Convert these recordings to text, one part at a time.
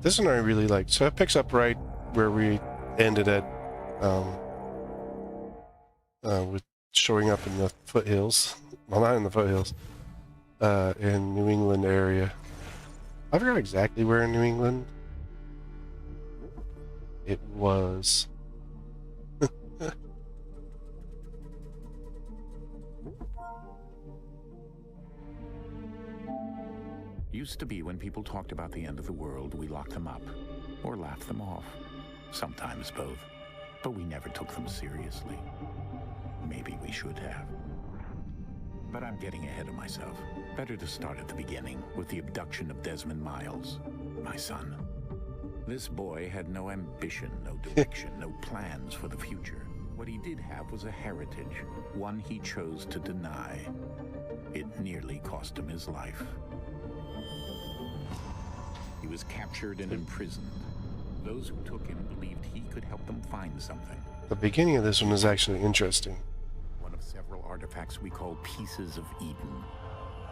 This one I really like. So it picks up right where we ended at, with showing up in the foothills. Well, not in the foothills. In New England area. I forgot exactly where in New England it was. Used to be when people talked about the end of the world, we locked them up or laughed them off. Sometimes both. But we never took them seriously. Maybe we should have. But I'm getting ahead of myself. Better to start at the beginning with the abduction of Desmond Miles, my son. This boy had no ambition, no direction, no plans for the future. What he did have was a heritage, one he chose to deny. It nearly cost him his life. He was captured and imprisoned. Those who took him believed he could help them find something. The beginning of this one is actually interesting. One of several artifacts we call Pieces of Eden.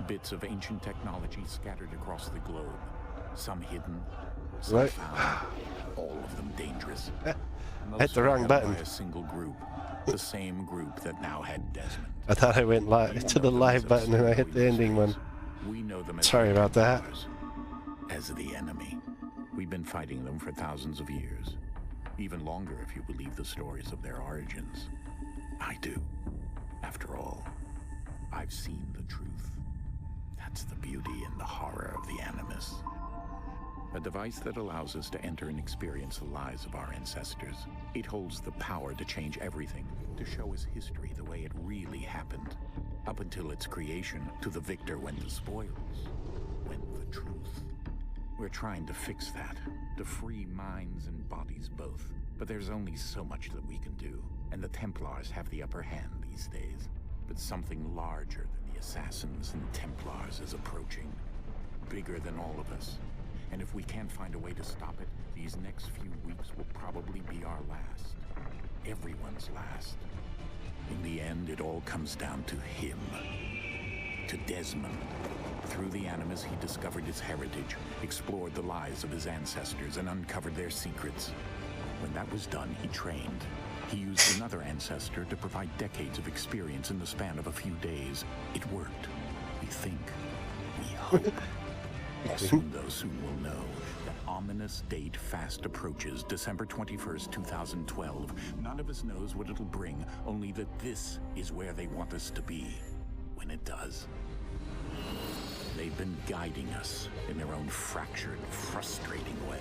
Bits of ancient technology scattered across the globe. Some hidden, some Right. found. All of them dangerous. Hit the wrong held button. by a single group. The same group that now had Desmond. I thought I went live to the live button and I hit the ending one. We know them as Sorry the about that. Templars, as the enemy. We've been fighting them for thousands of years. Even longer if you believe the stories of their origins. I do. After all, I've seen the truth. That's the beauty and the horror of the Animus. A device that allows us to enter and experience the lives of our ancestors. It holds the power to change everything, to show us history the way it really happened. Up until its creation, to the victor went the spoils, went the truth. We're trying to fix that, to free minds and bodies both. But there's only so much that we can do, and the Templars have the upper hand these days. But something larger than the Assassins and Templars is approaching. Bigger than all of us. And if we can't find a way to stop it, these next few weeks will probably be our last. Everyone's last. In the end, it all comes down to him. To Desmond. Through the Animus, he discovered his heritage, explored the lives of his ancestors, and uncovered their secrets. When that was done, he trained. He used another ancestor to provide decades of experience in the span of a few days. It worked. We think. We hope. Soon, though, soon we'll know. That ominous date fast approaches, December 21st, 2012. None of us knows what it'll bring, only that this is where they want us to be. When it does. They've been guiding us in their own fractured, frustrating way.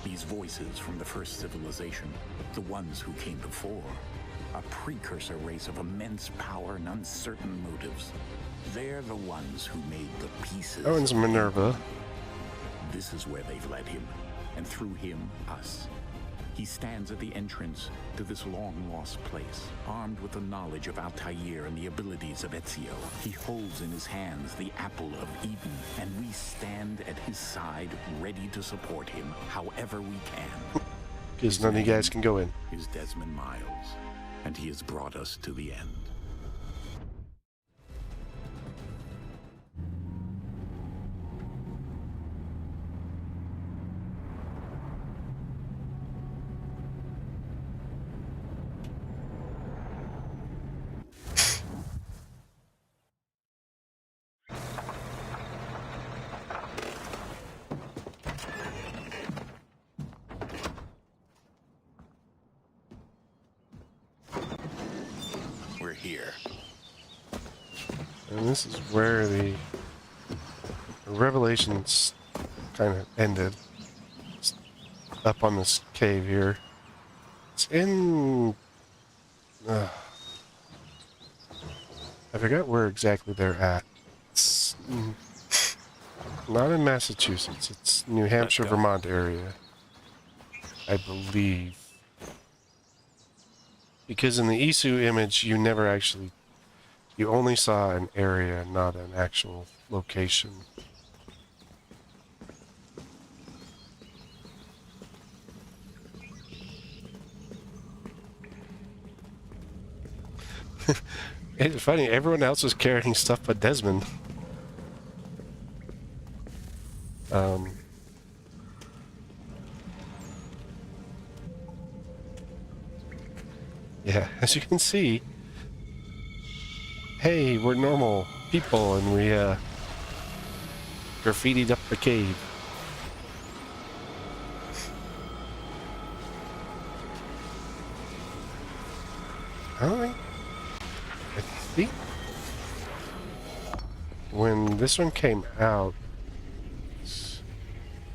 These voices from the first civilization, the ones who came before, a precursor race of immense power and uncertain motives. They're the ones who made the pieces. That one's Minerva. This is where they've led him, and through him, us. He stands at the entrance to this long-lost place, armed with the knowledge of Altair and the abilities of Ezio. He holds in his hands the Apple of Eden, and we stand at his side, ready to support him however we can. Because none of you guys can go in. Is Desmond Miles, and he has brought us to the end. Here. And this is where the Revelations kind of ended. It's up on this cave here. It's in... I forgot where exactly they're at. It's not in Massachusetts. It's New Hampshire, Vermont area. I believe. Because in the Isu image, you never actually... You only saw an area, not an actual location. It's funny, everyone else was carrying stuff but Desmond. Yeah, as you can see, hey, we're normal people and we graffitied up the cave. I think when this one came out,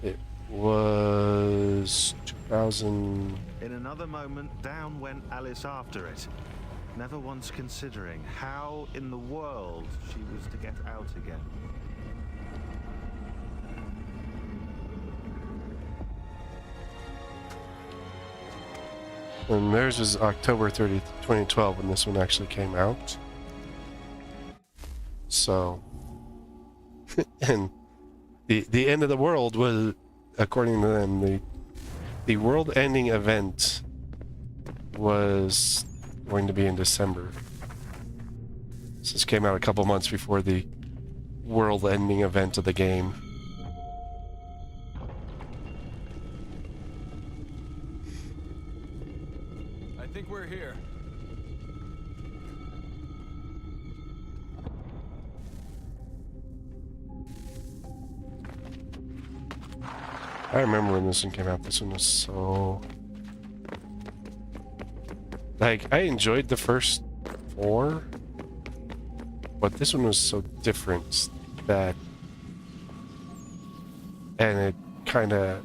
it was 2000. In another moment, down went Alice after it, never once considering how in the world she was to get out again. And theirs was October 30th, 2012 when this one actually came out. So, and the end of the world was, according to them, the world-ending event was going to be in December. So this came out a couple months before the world-ending event of the game. I think we're here. I remember when this one came out. This one was so... like, I enjoyed the first 4, but this one was so different that... and it kind of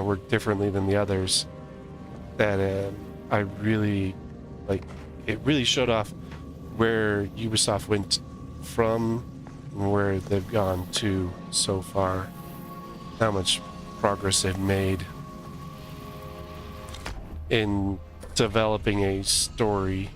worked differently than the others, that I really, like, it really showed off where Ubisoft went from and where they've gone to so far. How much progress they've made in developing a story.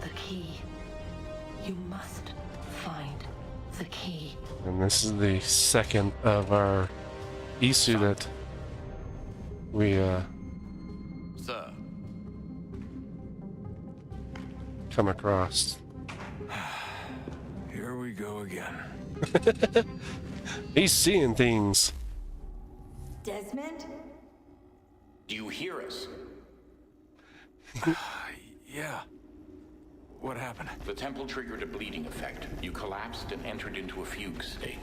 The key. You must find the key. And this is the second of our Isu that we Sir. come across. Here we go again. He's seeing things. Desmond? Do you hear us? Yeah. What happened? The temple triggered a bleeding effect. You collapsed and entered into a fugue state.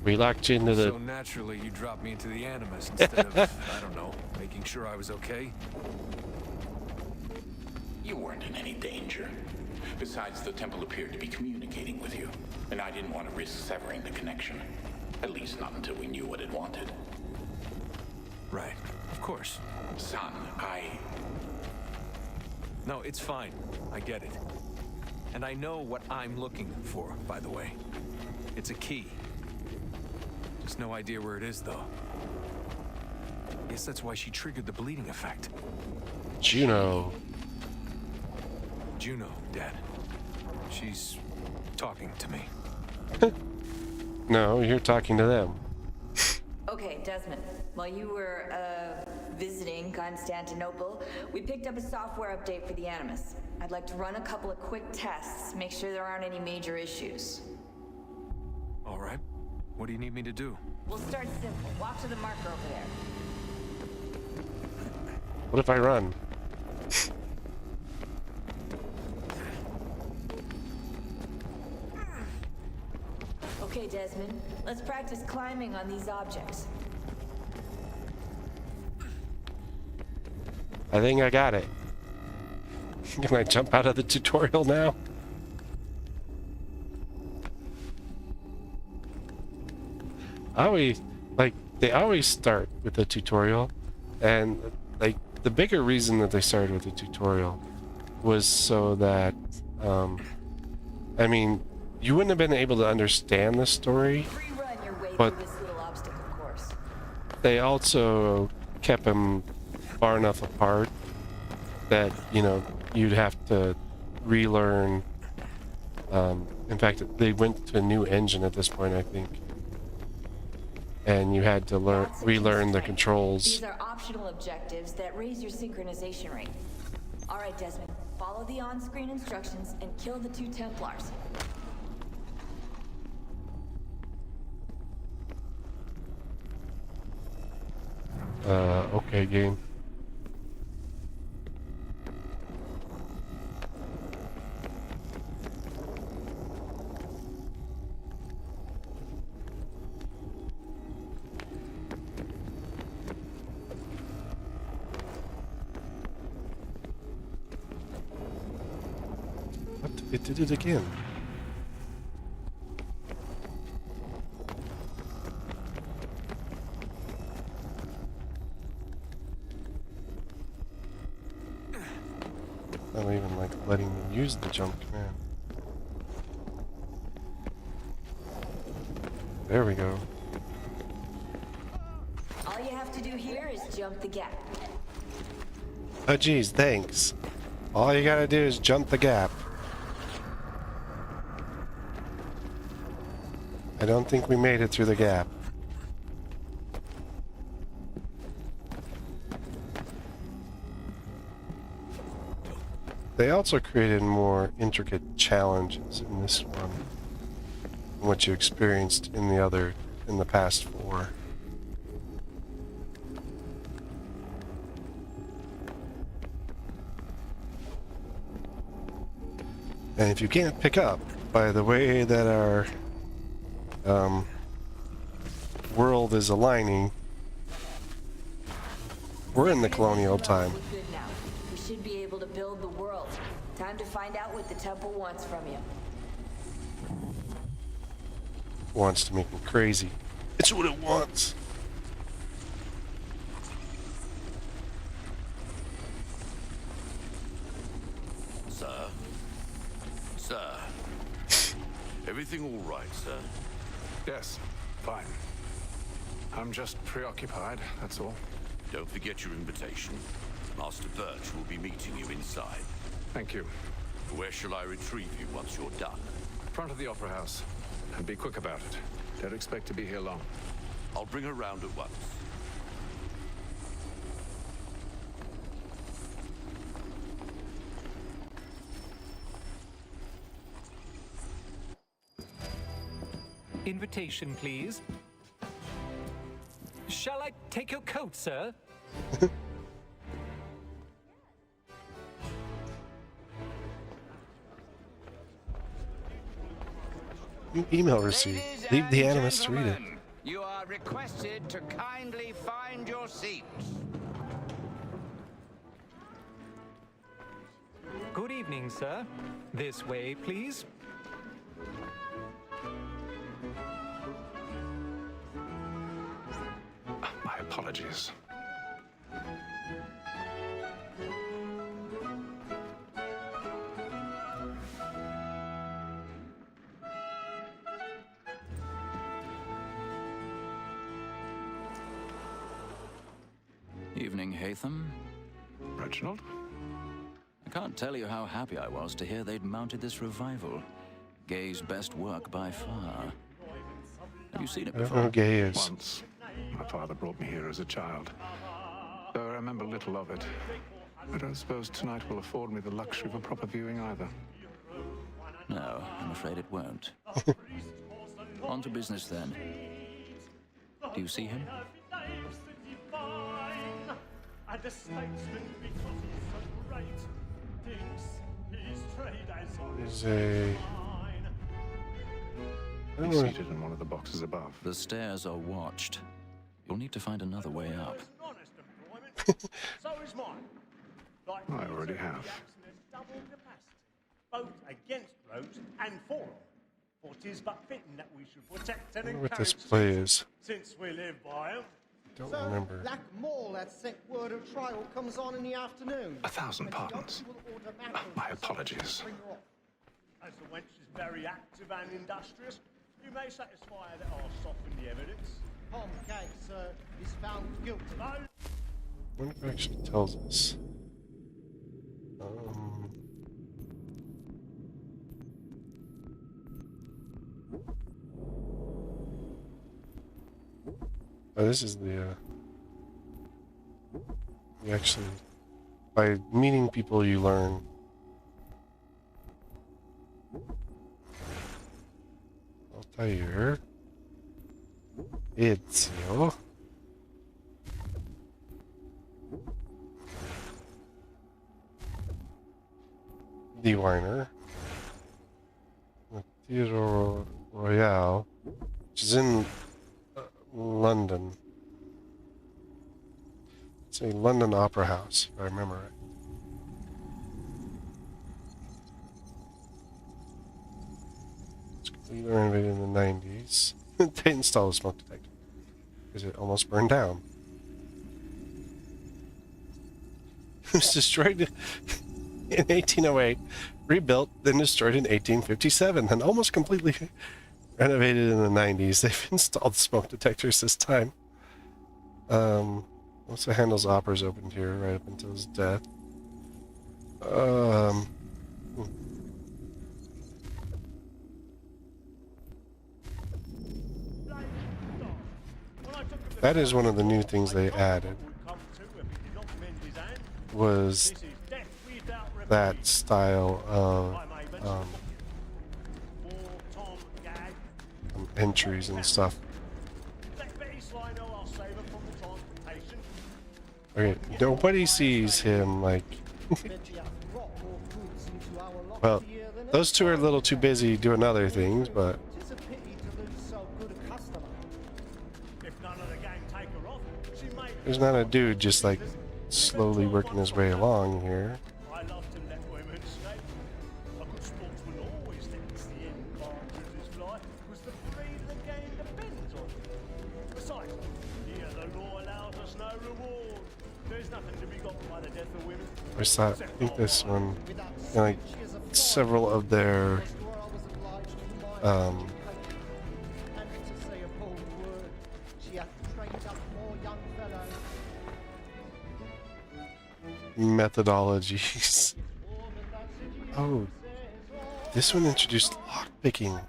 We locked you into the... So naturally, you dropped me into the Animus instead of, I don't know, making sure I was okay? You weren't in any danger. Besides, the temple appeared to be communicating with you, and I didn't want to risk severing the connection. At least not until we knew what it wanted. Right. Of course. Son, No, it's fine. I get it. And I know what I'm looking for, by the way. It's a key. Just no idea where it is, though. Guess that's why she triggered the bleeding effect. Juno. Juno, Dad. She's talking to me. No, you're talking to them. Okay, Desmond. While you were, visiting Constantinople, we picked up a software update for the Animus. I'd like to run a couple of quick tests, make sure there aren't any major issues. All right. What do you need me to do? We'll start simple. Walk to the marker over there. What if I run? Okay, Desmond. Let's practice climbing on these objects. I think I got it. Can I jump out of the tutorial now? They always start with a tutorial, and like the bigger reason that they started with the tutorial was so that, I mean, you wouldn't have been able to understand the story, Rerun your way but through this little obstacle course. they also kept them far enough apart that, you know, you'd have to relearn. In fact, they went to a new engine at this point, I think. And you had to That's a key relearn the strength. controls. These are optional objectives that raise your synchronization rate. All right, Desmond, follow the on-screen instructions and kill the 2 Templars. Okay, game. What? It did it again. Not even like letting me use the jump command. There we go. All you have to do here is jump the gap. Oh geez, thanks. All you gotta do is jump the gap. I don't think we made it through the gap. They also created more intricate challenges in this one than what you experienced in the past 4. And if you can't pick up by the way that our world is aligning, we're in the colonial time. Look good now. We should be able to build the world. Time to find out what the temple wants from you. Wants to make me crazy. It's what it wants. Sir? Sir? Everything all right, sir? Yes, fine. I'm just preoccupied, that's all. Don't forget your invitation. Master Birch will be meeting you inside. Thank you. Where shall I retrieve you once you're done? Front of the Opera House. And be quick about it. Don't expect to be here long. I'll bring her round at once. Invitation, please. Shall I take your coat, sir? Email receipt. Leave the Animus to read it. You are requested to kindly find your seats. Good evening, sir. This way, please. My apologies. Evening, Hatham. Reginald? I can't tell you how happy I was to hear they'd mounted this revival. Gay's best work by far. Have you seen it I don't know before? who Gay is. Once. My father brought me here as a child. Though I remember little of it. I don't suppose tonight will afford me the luxury of a proper viewing either. No, I'm afraid it won't. On to business then. Do you see him? And the statesman, because he's so great, thinks his trade as Is a. I don't He's know. seated in one of the boxes above. The stairs are watched. You'll need to find another way up. honest employment. So is mine. Like I already have. Jackson has double capacity, both against roads and for them. For 'tis but fitting that we should protect and I wonder what encourage this play them, is. since we live by 'em. don't So, remember. Black Mall, that set word of trial comes on in the afternoon. 1,000 pardons. My apologies. As the wench is very active and industrious, you may satisfy her that I'll soften the evidence. Tom Case is found guilty. No. I wonder if it actually tells us. Oh, this is the, you actually, by meeting people you learn. Altair. Ezio. Dewiner. Theodore Royale, which is in London. It's a London Opera House, if I remember right. It's completely renovated in the 90s. They installed a smoke detector because it almost burned down. It was destroyed in 1808, rebuilt, then destroyed in 1857, and almost completely renovated in the 90s. They've installed smoke detectors this time. Also, Handel's opera's opened here right up until his death. That is one of the new things they added. Was that style of entries and stuff. Okay, nobody sees him like. Well, those two are a little too busy doing other things, but. There's not a dude just like slowly working his way along here. I loved him let women escape. A good sportsman always thinks the end advantage of his life was the freedom the game depends on. Besides, here the law allows us no reward. There's nothing to be got by the death of women. I think this one, like several of their methodologies. Oh, this one introduced lockpicking.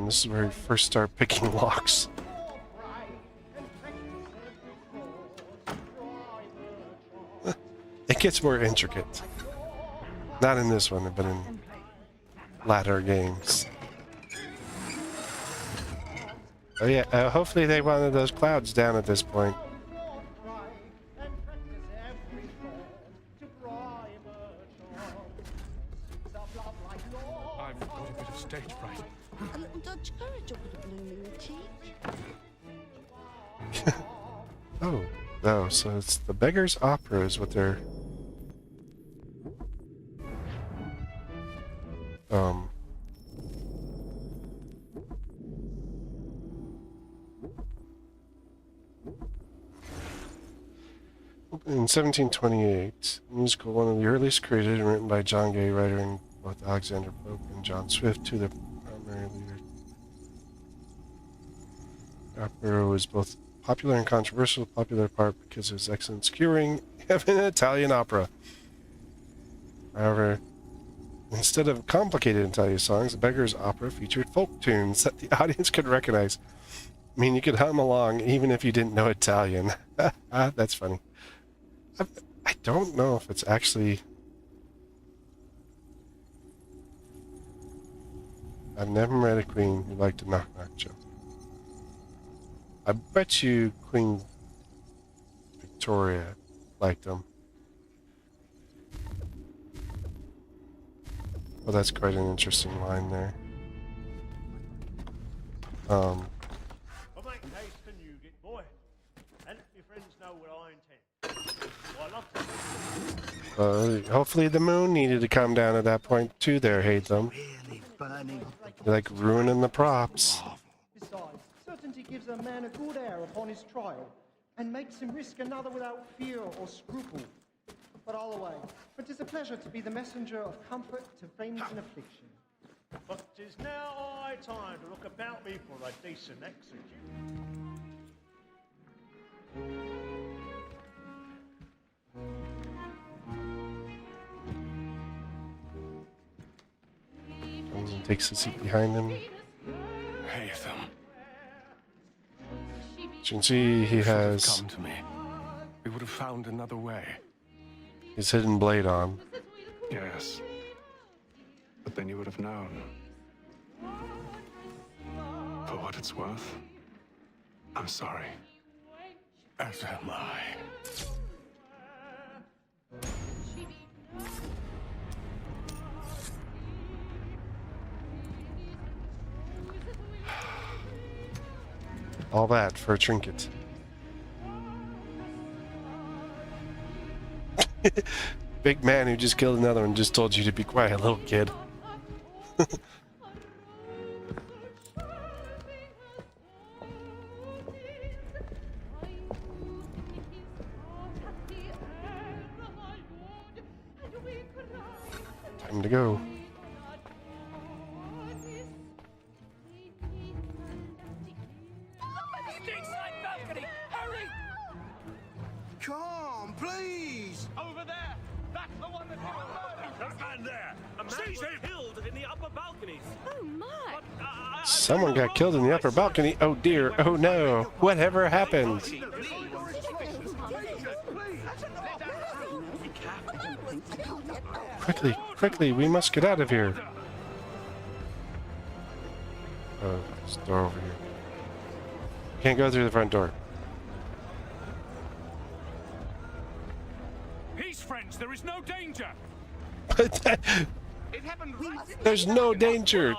This is where you first start picking locks. It gets more intricate. Not in this one, but in latter games. Oh yeah, hopefully they wanted those clouds down at this point. I've got a bit of stage fright. A little Dutch courage over the blooming teach. Oh, so it's the Beggar's Opera is what they're... In 1728, musical, one of the earliest created and written by John Gay, writer in both Alexander Pope and John Swift, to the primary leader. The opera was both popular and controversial, popular part because of its excellent skewering of an Italian opera. However, instead of complicated Italian songs, the Beggar's Opera featured folk tunes that the audience could recognize. I mean, you could hum along even if you didn't know Italian. That's funny. I don't know if it's actually... I've never met a queen who liked a knock-knock joke. I bet you Queen Victoria liked him. Well, that's quite an interesting line there. I'll make haste to Newgate, boy, and let your friends know what I intend. I love to. Hopefully the moon needed to come down at that point too there, Hatham. You're like ruining the props. Besides, certainty gives a man a good air upon his trial, and makes him risk another without fear or scruple. But all away, it is a pleasure to be the messenger of comfort to friends in affliction. But 'tis now high time to look about me for a decent execute. And takes a seat behind him. Hatham. As you can see, he has Come to me. We would have found another way. his hidden blade on. Yes. But then you would have known. For what it's worth, I'm sorry. As am I. All that for a trinket. Big man who just killed another one just told you to be quiet, little kid. Time to go. Come, please! Over there! That's the one that killed murder! That man there! A man was killed in the upper balconies! Oh my! Someone got killed in the upper balcony. Oh dear. Oh no. Whatever happened? Quickly, quickly, we must get out of here. Oh, there's a door over here. Can't go through the front door. Peace, friends! There is no danger! There's no danger.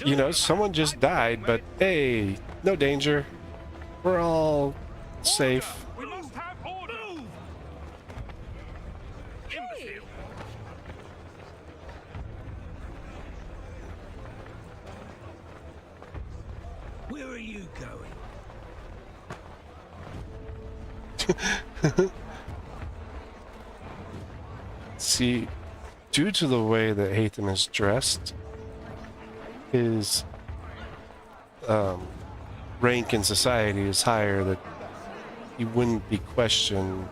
You know, someone just died, but hey, no danger. We're all safe. We must have order! Imbecile! Where are you going? See, due to the way that Hatham is dressed, his rank in society is higher, that he wouldn't be questioned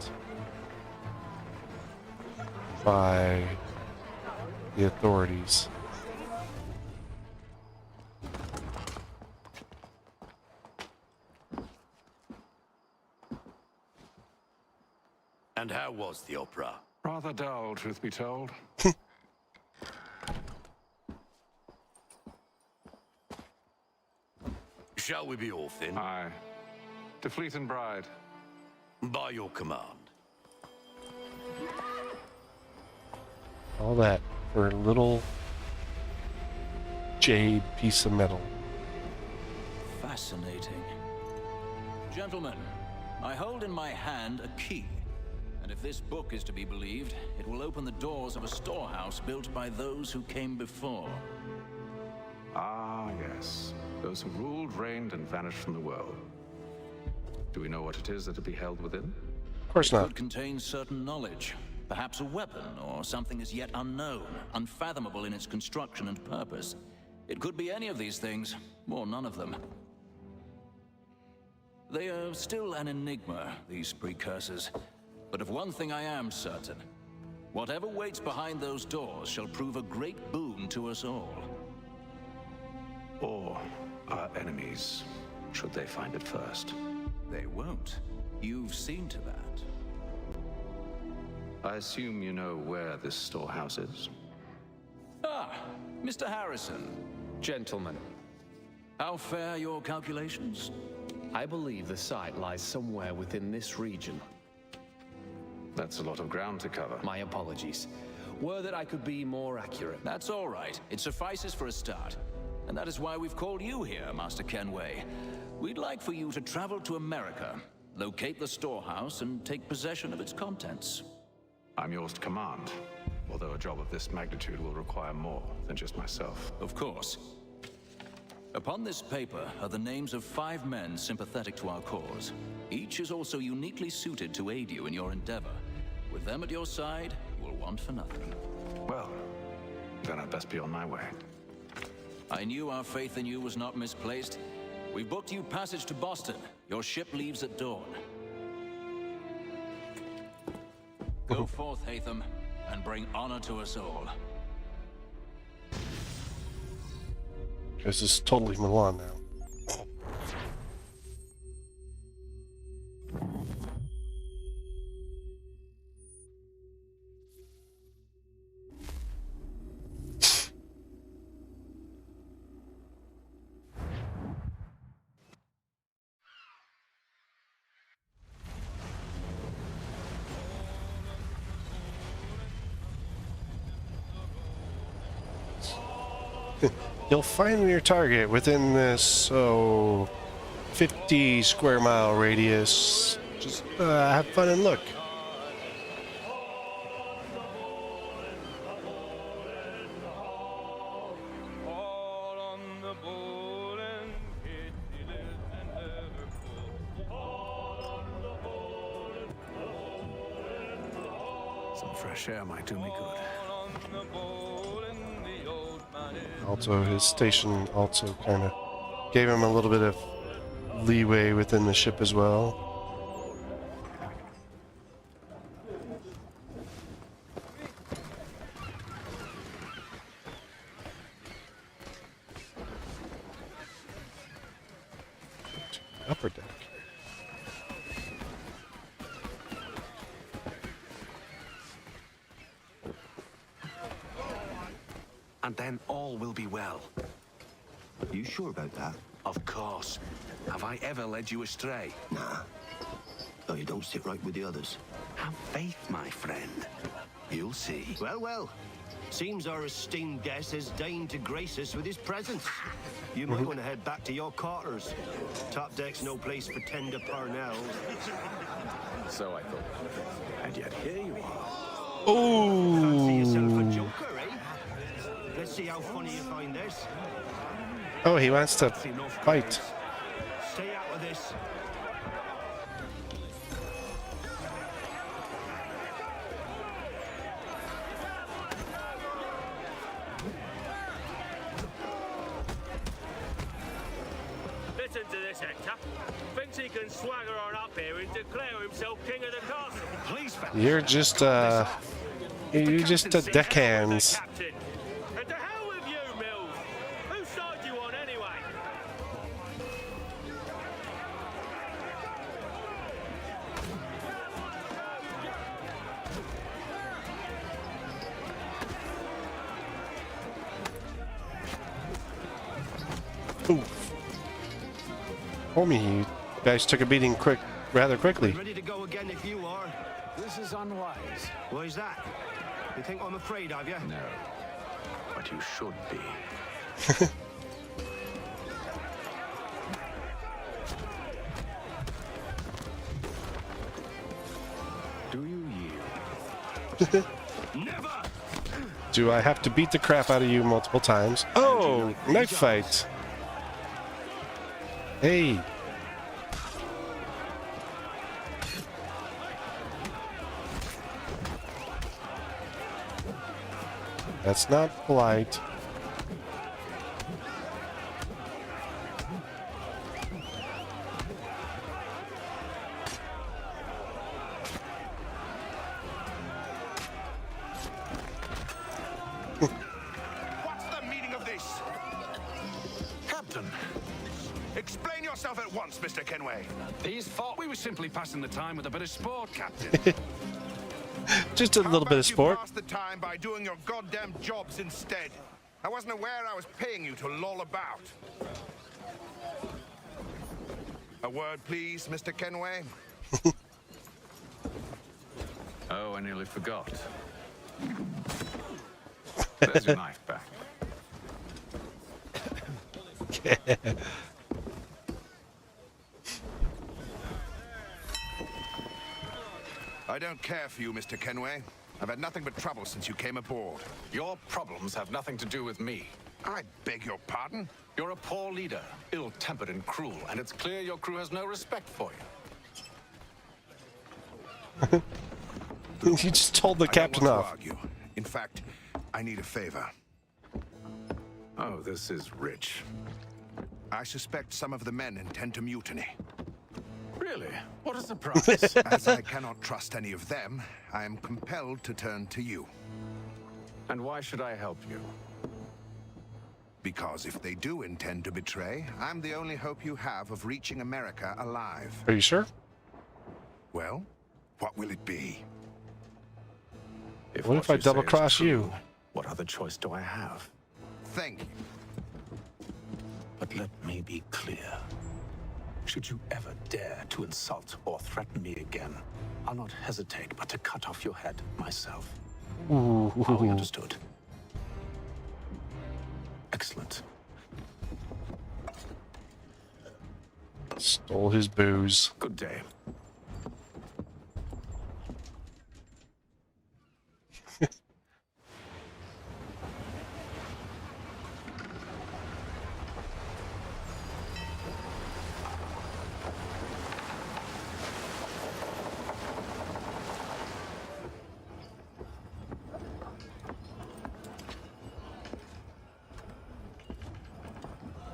by the authorities. And how was the opera? Rather dull, truth be told. Shall we be off then? Aye. To Fleet and Bride. By your command. All that for a little jade piece of metal. Fascinating. Gentlemen, I hold in my hand a key. And if this book is to be believed, it will open the doors of a storehouse built by those who came before. Ah, yes. Those who ruled, reigned, and vanished from the world. Do we know what it is that to be held within? Of course It not. could contain certain knowledge. Perhaps a weapon, or something as yet unknown, unfathomable in its construction and purpose. It could be any of these things, or none of them. They are still an enigma, these precursors. But of one thing I am certain. Whatever waits behind those doors shall prove a great boon to us all. Or our enemies, should they find it first. They won't. You've seen to that. I assume you know where this storehouse is? Ah, Mr. Harrison. Gentlemen, How fare your calculations? I believe the site lies somewhere within this region. That's a lot of ground to cover. My apologies. Were that I could be more accurate. That's all right. It suffices for a start. And that is why we've called you here, Master Kenway. We'd like for you to travel to America, locate the storehouse, and take possession of its contents. I'm yours to command, although a job of this magnitude will require more than just myself. Of course. Upon this paper are the names of 5 men sympathetic to our cause. Each is also uniquely suited to aid you in your endeavor. With them at your side, you will want for nothing. Well, then I'd best be on my way. I knew our faith in you was not misplaced. We booked you passage to Boston. Your ship leaves at dawn. Go forth, Hatham, and bring honor to us all. This is totally Milan now. You'll find your target within this 50 square mile radius. Just have fun and look. Some fresh air might do me good. Also, his station also kind of gave him a little bit of leeway within the ship as well. Upper deck. And then all will be well. You sure about that? Of course. Have I ever led you astray? Nah. No, you don't sit right with the others. Have faith, my friend. You'll see. Well, well. Seems our esteemed guest has deigned to grace us with his presence. You might want to head back to your quarters. Top deck's no place for tender Parnells. So I thought. And yet here you are. Oh! Fancy yourself a joker, eh? Let's see how funny you find this. Oh, he wants to fight. Stay out of this. Listen to this, Hector. Thinks he can swagger on up here and declare himself king of the castle. Please, You're just a deckhands. Captain. And to hell with you, Mills. Whose side you on anyway? Oof. Homie, you guys took a beating rather quickly. Ready to go again if you are. This is unwise. Why is that? You think I'm afraid of you? No. But you should be. Do you yield? Never! Do I have to beat the crap out of you multiple times? Oh, knife fight. Hey. That's not polite. What's the meaning of this? Captain, explain yourself at once, Mr. Kenway. These thought we were simply passing the time with a bit of sport, Captain. Just a little bit of sport. Pass the time by doing your goddamn jobs instead. I wasn't aware I was paying you to loll about. A word, please, Mr. Kenway. Oh, I nearly forgot. There's your knife back. I don't care for you, Mr. Kenway. I've had nothing but trouble since you came aboard. Your problems have nothing to do with me. I beg your pardon? You're a poor leader, ill-tempered and cruel, and it's clear your crew has no respect for you. You just told the captain off. Argue. In fact, I need a favor. Oh, this is rich. I suspect some of the men intend to mutiny. Really? What a surprise. As I cannot trust any of them, I am compelled to turn to you. And why should I help you? Because if they do intend to betray, I'm the only hope you have of reaching America alive. Are you sure? Well, what will it be? What if I double cross you? What other choice do I have? Thank you. But let me be clear. Should you ever dare to insult or threaten me again, I'll not hesitate but to cut off your head myself. Ooh. Are we understood? Excellent. Stole his booze. Good day.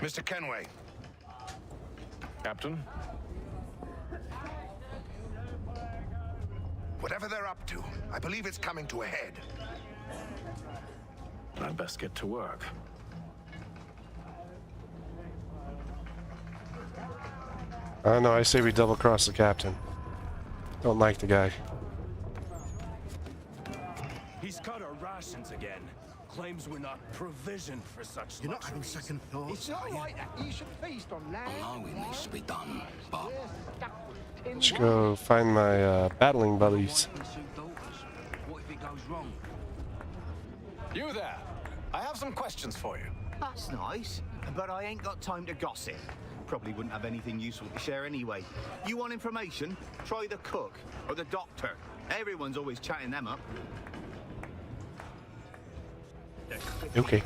Mr. Kenway. Captain? Whatever they're up to, I believe it's coming to a head. I'd best get to work. No, I say we double cross the captain. Don't like the guy. He's cut our rations again. Claims we're not provisioned for such You're not having second thoughts. It's not like that. You should feast on land. I know it needs to be done, but Let's go find my battling buddies. What if it goes wrong? You there. I have some questions for you. That's nice, but I ain't got time to gossip. Probably wouldn't have anything useful to share anyway. You want information? Try the cook or the doctor. Everyone's always chatting them up. Okay.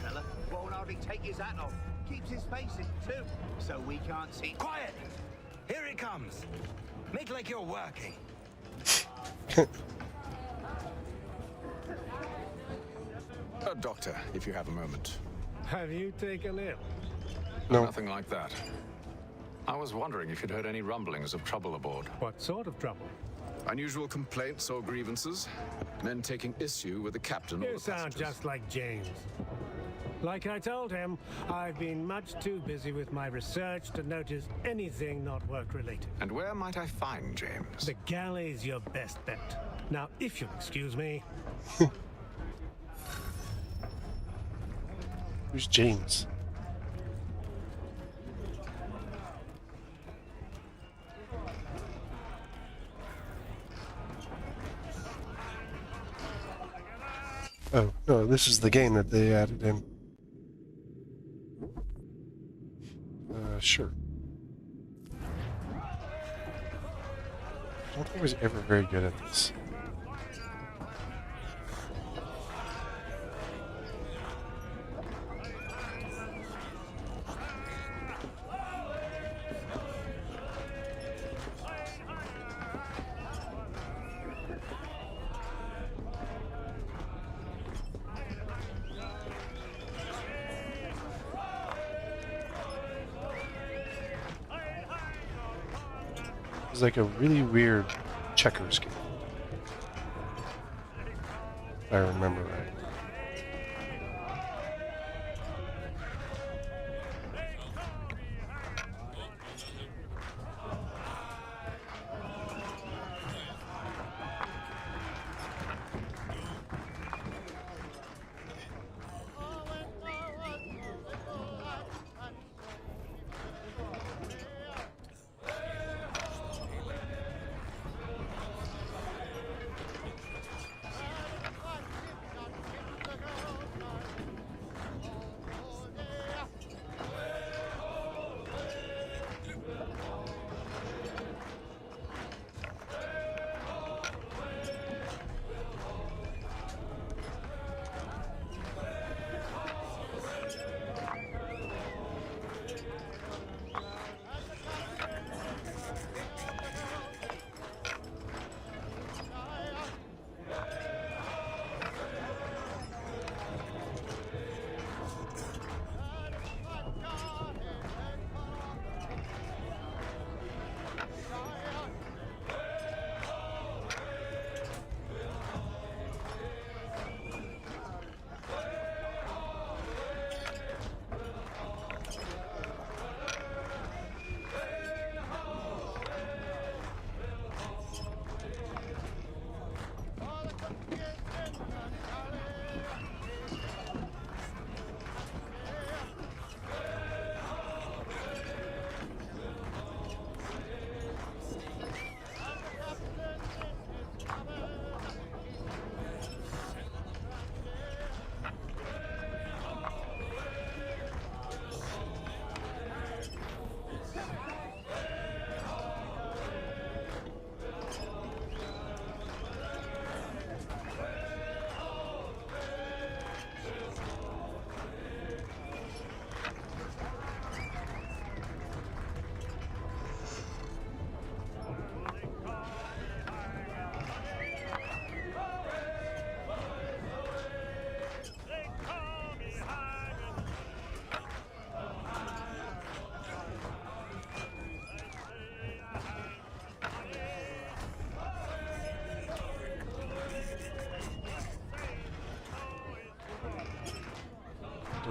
Won't hardly take his hat off. Keeps his face in too, so we can't see. Quiet! Here he comes. Make like you're working. Doctor, if you have a moment. Have you taken ill? No. Nothing like that. I was wondering if you'd heard any rumblings of trouble aboard. What sort of trouble? Unusual complaints or grievances? Men taking issue with the captain or You the sound passengers? just like James. Like I told him, I've been much too busy with my research to notice anything not work-related. And where might I find James? The galley's your best bet. Now, if you'll excuse me. Who's James? Oh, no, this is the game that they added in. Sure. I don't think I was ever very good at this. It's like a really weird checkers game, if I remember right.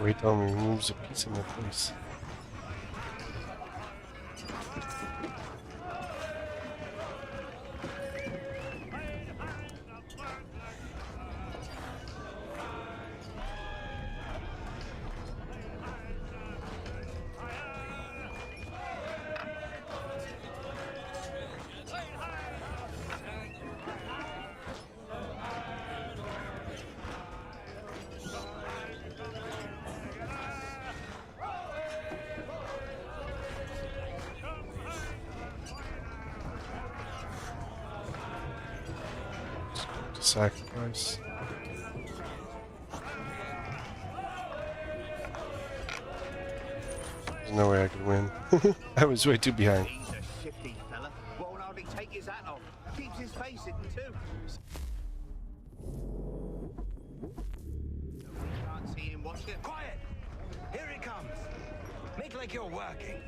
Wait till he moves a piece in my place. Sacrifice. There's no way I could win. I was way too behind. He's a shifty fella. Won't hardly take his hat off. Keeps his face hidden too. Can't see him watching. Quiet! Here he comes. Make like you're working.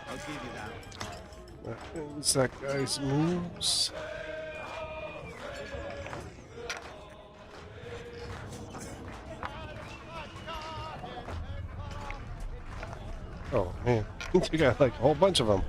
I'll give you that. That ends that guy's moves. Oh man, you got like a whole bunch of them.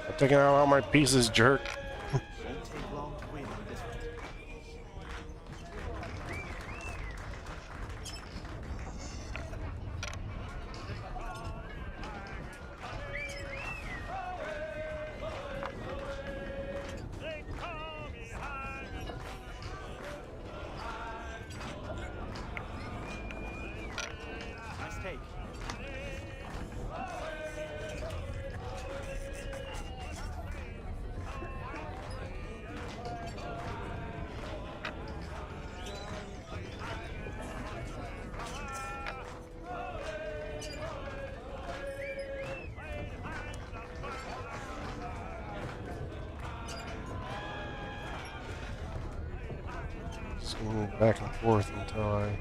I'm taking out all my pieces, jerk. Won't take long to win on this one. Nice take. Just gonna move back and forth until I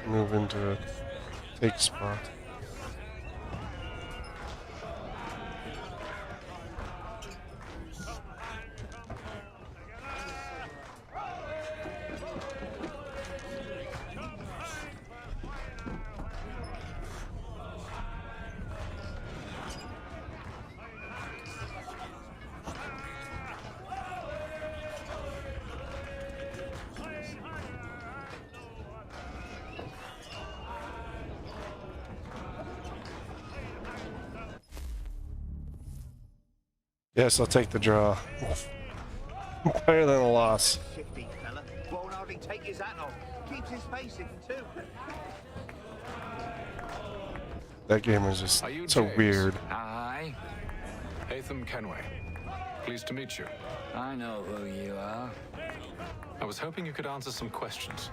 move into a take spot. Yes, I'll take the draw. Better than a loss. Shifty fella. Won't hardly take his hat off. Keeps his face hidden too. That game was just Are you so James? weird. Aye. Hatham Kenway. Pleased to meet you. I know who you are. I was hoping you could answer some questions.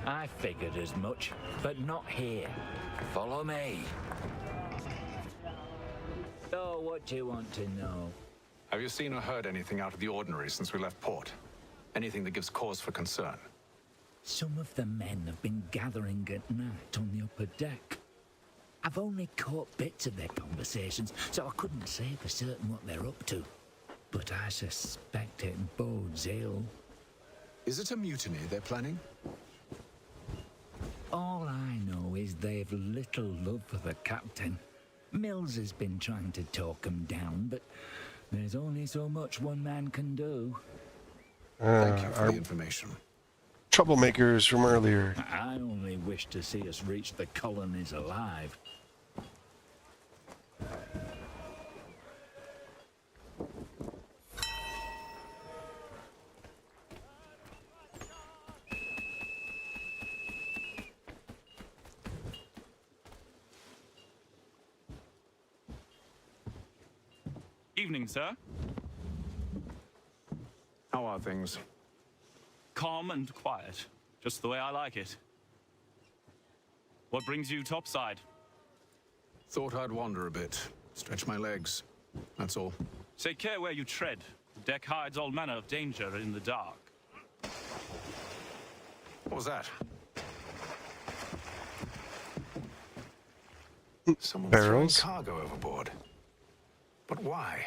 I figured as much, but not here. Follow me. So, what do you want to know? Have you seen or heard anything out of the ordinary since we left port? Anything that gives cause for concern? Some of the men have been gathering at night on the upper deck. I've only caught bits of their conversations, so I couldn't say for certain what they're up to. But I suspect it bodes ill. Is it a mutiny they're planning? All I know is they've little love for the captain. Mills has been trying to talk him down, but there's only so much one man can do. Thank you for the information. Troublemakers from earlier. I only wish to see us reach the colonies alive. Evening, sir. How are things? Calm and quiet. Just the way I like it. What brings you topside? Thought I'd wander a bit. Stretch my legs. That's all. Take care where you tread. The deck hides all manner of danger in the dark. What was that? Someone's throwing Barrels? cargo overboard. But why?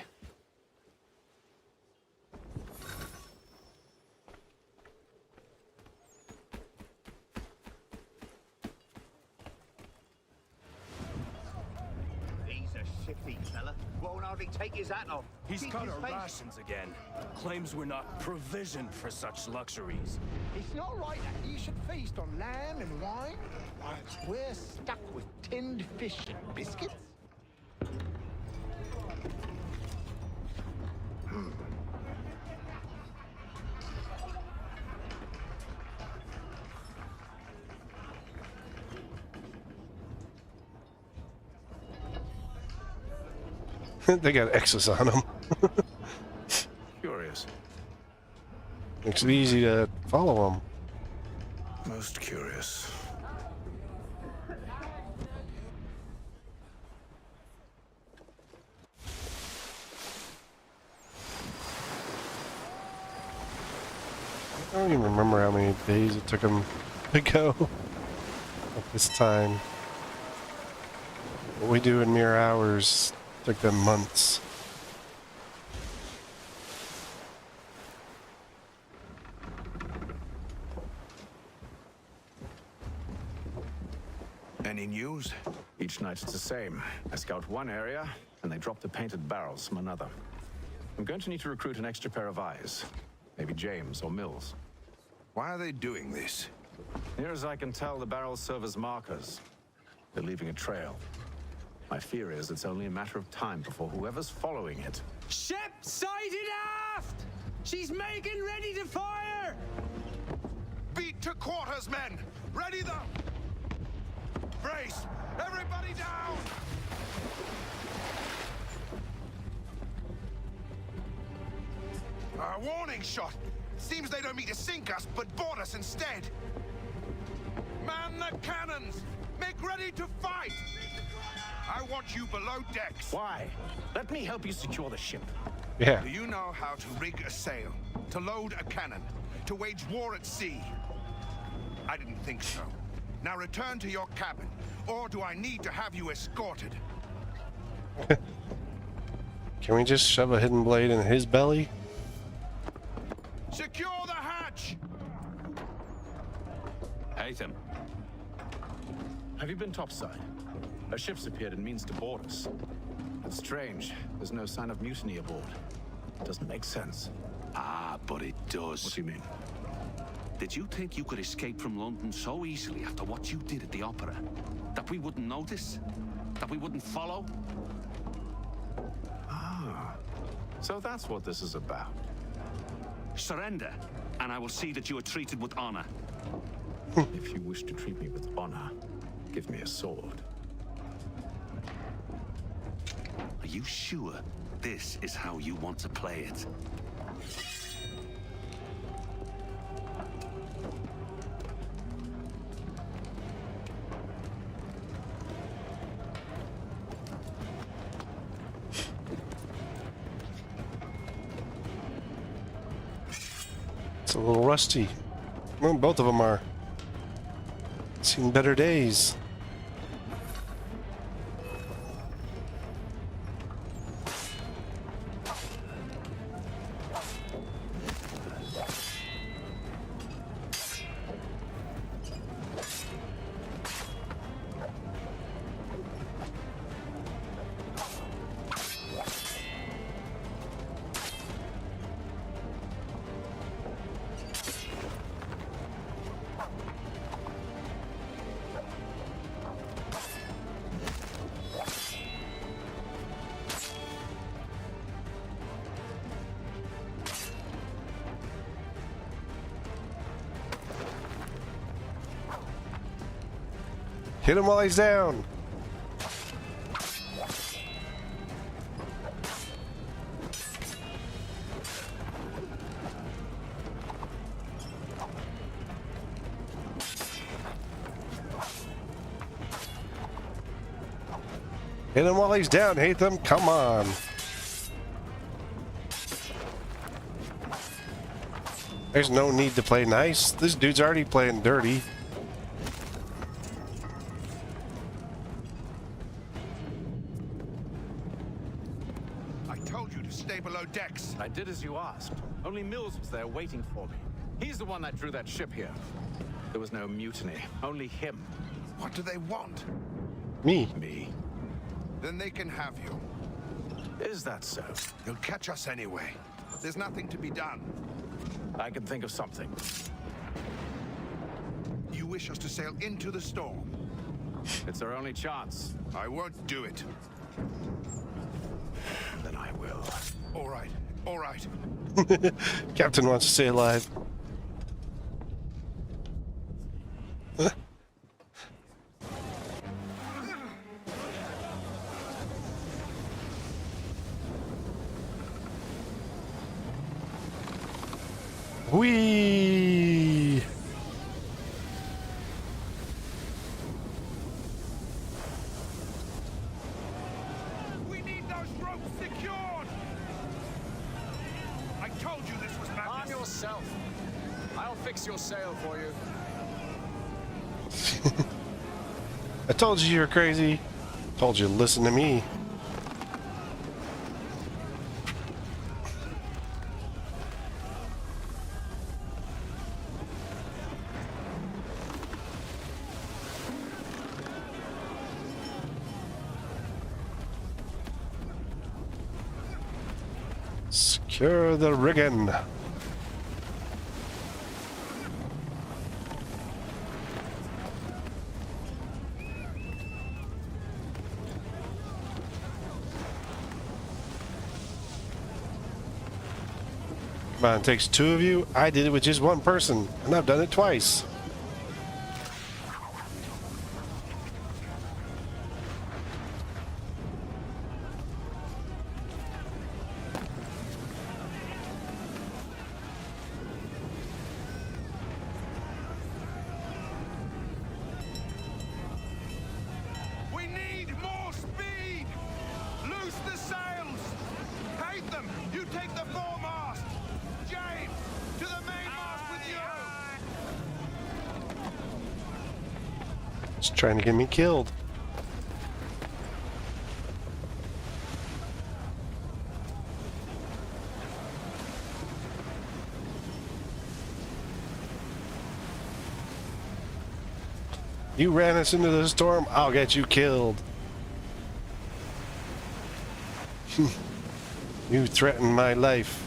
He's a shifty fella. Won't hardly take his hat off. He's Keep cut his our face. rations again. Claims we're not provisioned for such luxuries. It's not right that you should feast on lamb and wine whilst we're stuck with tinned fish and biscuits. They got X's on them. Curious. Makes it easy to follow them. Most curious. I don't even remember how many days it took them to go at this time. What we do in mere hours took them months. Any news? Each night it's the same. I scout one area, and they drop the painted barrels from another. I'm going to need to recruit an extra pair of eyes. Maybe James or Mills. Why are they doing this? Near as I can tell, the barrels serve as markers. They're leaving a trail. My fear is it's only a matter of time before whoever's following it. Ship sighted aft! She's making ready to fire! Beat to quarters, men! Ready the... Brace! Everybody down! A warning shot! Seems they don't mean to sink us, but board us instead! Man the cannons! Make ready to fight! I want you below decks. Why? Let me help you secure the ship. Yeah. Do you know how to rig a sail? To load a cannon? To wage war at sea? I didn't think so. Now return to your cabin, or do I need to have you escorted? Can we just shove a hidden blade in his belly? Secure the hatch! Haytham. Have you been topside? A ship's appeared and means to board us. It's strange. There's no sign of mutiny aboard. Doesn't make sense. Ah, but it does. What do you mean? Did you think you could escape from London so easily after what you did at the opera? That we wouldn't notice? That we wouldn't follow? Ah, so that's what this is about. Surrender, and I will see that you are treated with honor. If you wish to treat me with honor, give me a sword. Are you sure this is how you want to play it. It's a little rusty. Well, both of them are. Seen better days. Hit him while he's down. Hit him while he's down, Hatham. Come on. There's no need to play nice. This dude's already playing dirty. Decks. I did as you asked. Only Mills was there waiting for me. He's the one that drew that ship here. There was no mutiny, only him. What do they want? Me. Me. Then they can have you. Is that so? You'll catch us anyway. There's nothing to be done. I can think of something. You wish us to sail into the storm? It's our only chance. I won't do it. Then I will. All right, all right. Captain wants to stay alive. Whee! We need those ropes secured! I told you this was madness. Arm yourself. I'll fix your sail for you. I told you were crazy. Told you to listen to me. Secure the rigging. Come on, it takes two of you. I did it with just one person, and I've done it twice. We need more speed! Loose the sails! Hate them! You take the foremast! James, to the mainmast with you! It's trying to get me killed. You ran us into the storm, I'll get you killed. You threatened my life.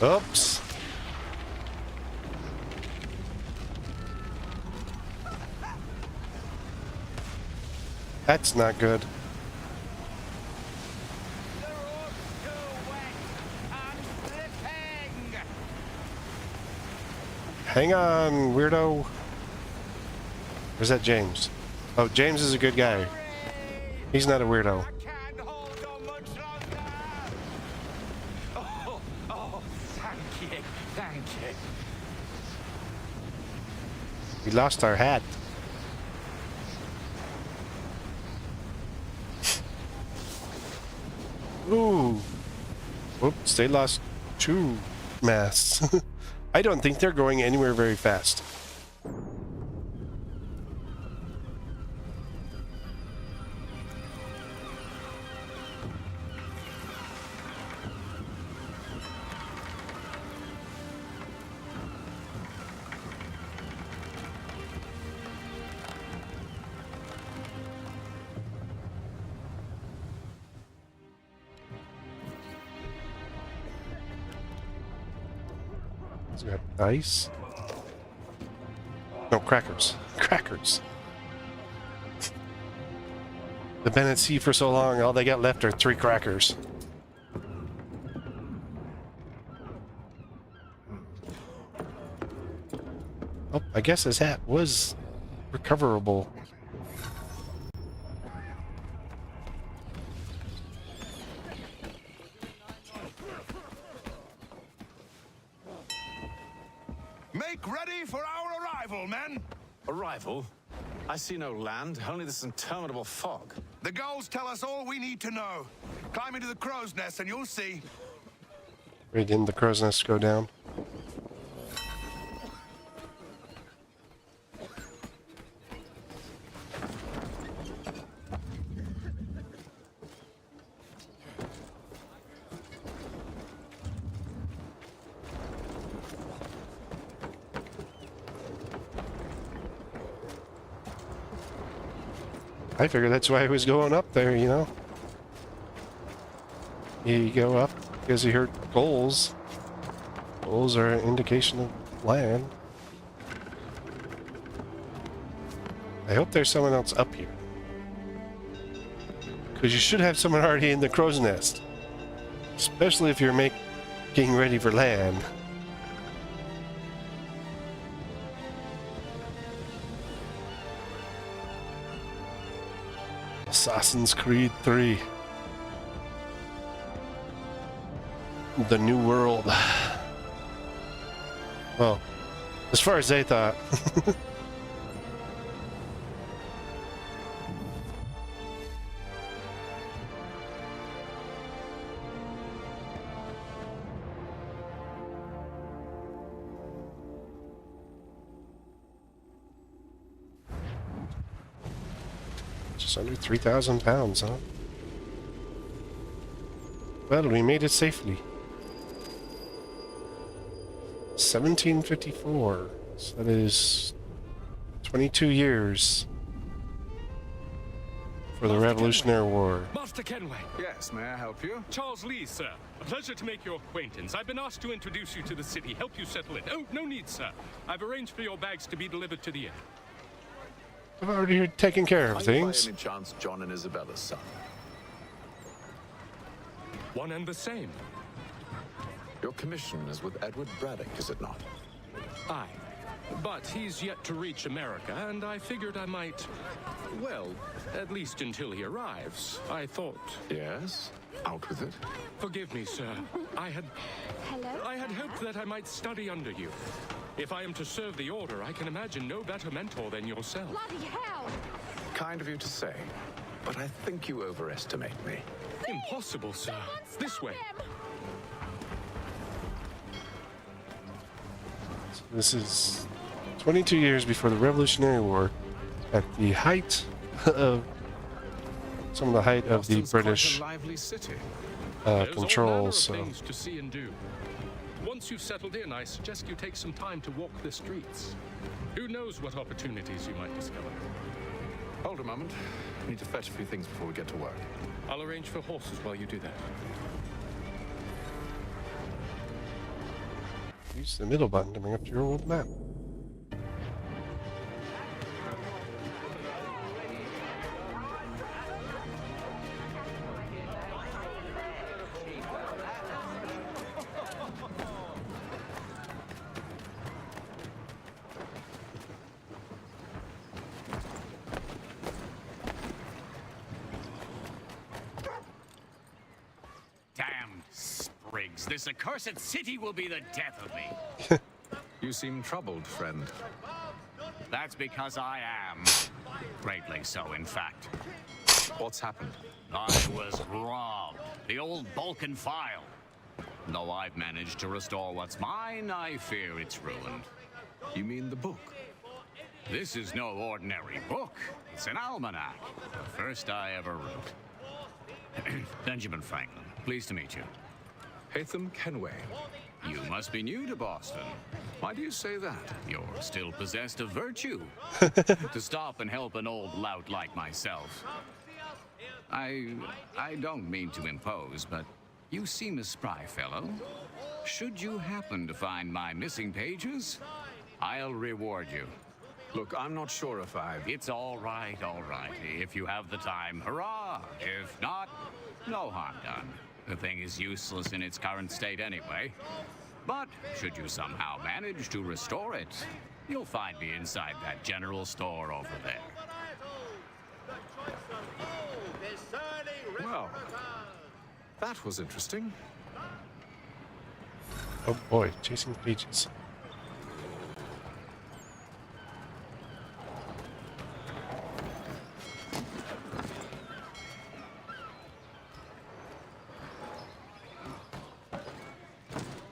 Oops. That's not good. Hang on, weirdo. Where's that James? Oh, James is a good guy. He's not a weirdo. Oh, thank you. Thank you. We lost our hat. Ooh. Whoops, they lost 2 masts. I don't think they're going anywhere very fast. We got ice. No, crackers. Crackers. They've been at sea for so long, all they got left are 3 crackers. Oh, I guess his hat was recoverable. Make ready for our arrival, men! Arrival? I see no land, only this interminable fog. The gulls tell us all we need to know. Climb into the crow's nest and you'll see. Wait, didn't the crow's nest go down? I figured that's why he was going up there, you know? You go up because you heard gulls. Gulls are an indication of land. I hope there's someone else up here. Because you should have someone already in the crow's nest. Especially if you're getting ready for land. Assassin's Creed 3. The New World. Well, as far as they thought. Just under 3,000 pounds, huh? Well, we made it safely. 1754. So that is 22 years for the Revolutionary War. Master Kenway. Yes, may I help you? Charles Lee, sir. A pleasure to make your acquaintance. I've been asked to introduce you to the city, help you settle in. Oh, no need, sir. I've arranged for your bags to be delivered to the inn. I've already taken care of Are you things. by any chance John and Isabella's son? One and the same. Your commission is with Edward Braddock, is it not? Aye. But he's yet to reach America, and I figured I might... Well, at least until he arrives. I thought... Yes? Out with it. Forgive me, sir. I had hoped that I might study under you. If I am to serve the Order, I can imagine no better mentor than yourself. Bloody hell! Kind of you to say, but I think you overestimate me. Impossible, sir. This way. So this is 22 years before the Revolutionary War, at the height of some of the height of the British lively city. control. So Things to see and do. Once you've settled in, I suggest you take some time to walk the streets. Who knows what opportunities you might discover. Hold a moment. I need to fetch a few things before we get to work. I'll arrange for horses while you do that. use the middle button to bring up your old map. plagues, this accursed city will be the death of me. You seem troubled, friend. That's because I am. Greatly so, in fact. What's happened? I was robbed. The old Balkan file. Though I've managed to restore what's mine, I fear it's ruined. You mean the book? This is no ordinary book. It's an almanac. The first I ever wrote. Benjamin Franklin, pleased to meet you. Haytham Kenway. You must be new to Boston. Why do you say that? You're still possessed of virtue. To stop and help an old lout like myself. I don't mean to impose, but you seem a spry fellow. Should you happen to find my missing pages, I'll reward you. Look, I'm not sure if I've... It's all right, all right. If you have the time, hurrah! If not, no harm done. The thing is useless in its current state anyway. But should you somehow manage to restore it, you'll find me inside that general store over there. Well, that was interesting. Oh boy, chasing pages.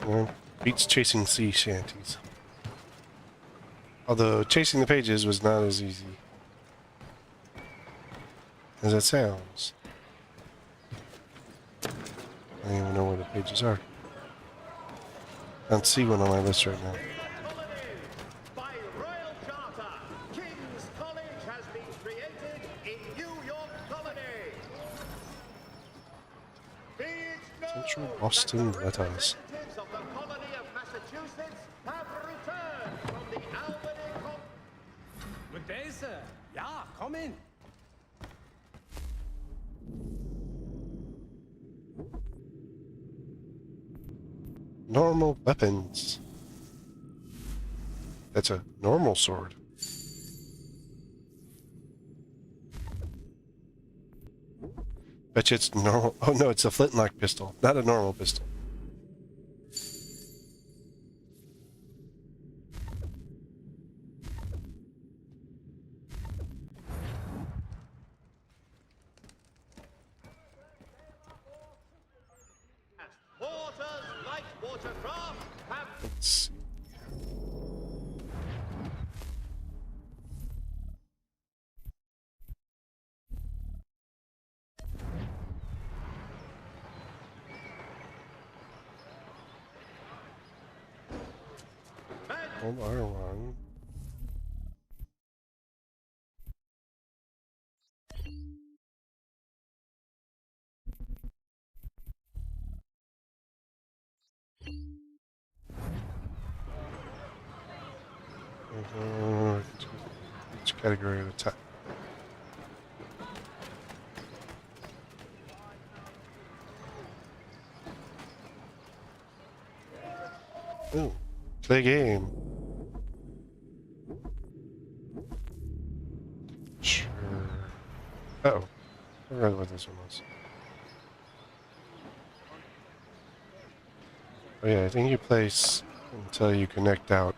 Well, beats chasing sea shanties. Although chasing the pages was not as easy as it sounds. I don't even know where the pages are. I don't see one on my list right now. By royal charter, King's College has been created in New York Colony. Be it known Central Boston Letters. representatives of the colony of Massachusetts have returned from the Albany. Good day, sir. Yeah, come in. Normal weapons. That's a normal sword. Bet you it's normal. Oh no, it's a flintlock pistol, not a normal pistol. Porter's light watercraft have Let's see. Hold R1. Each category at a time. Ooh, play game. Sure. Uh-oh. I forgot what this one was. Oh yeah, I think you place until you connect out.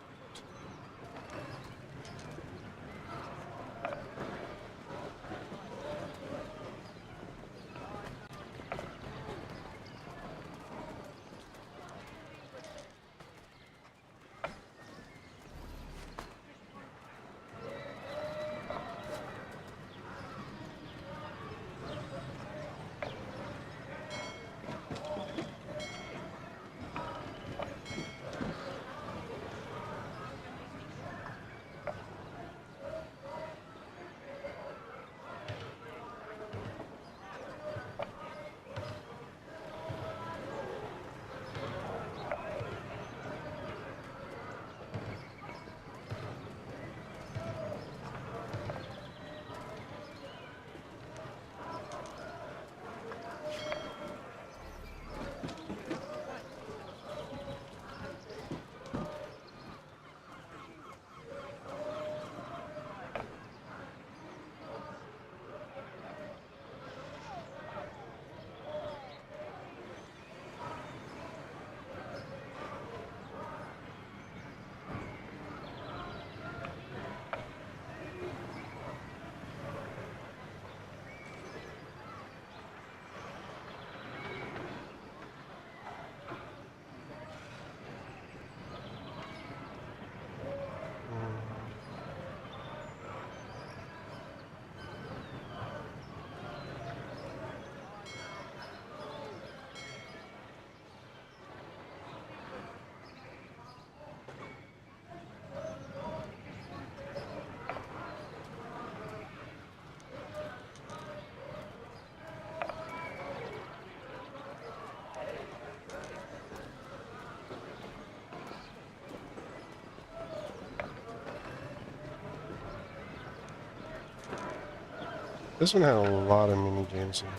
This one had a lot of mini games in it.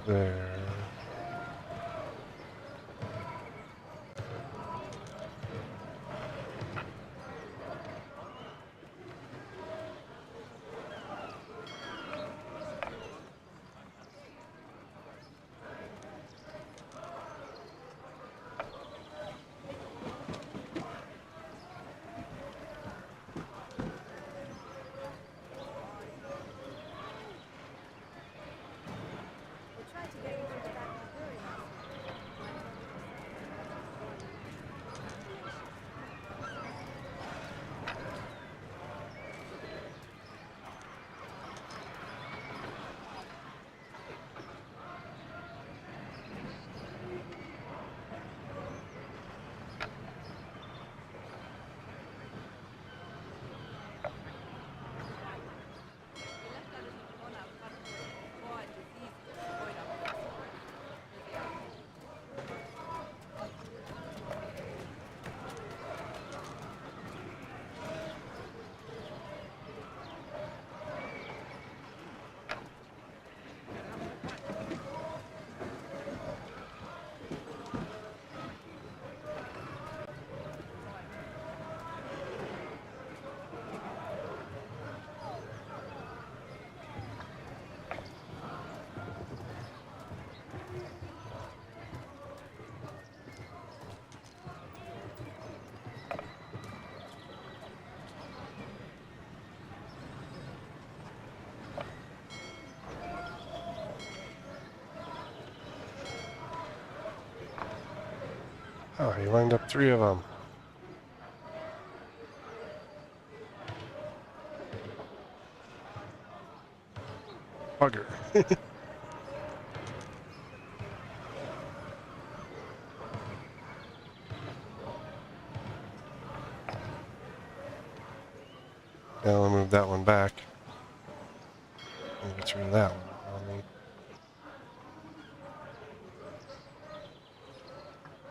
There. Oh, he lined up 3 of them. Bugger. Now I'll move that one back. And get rid of that one.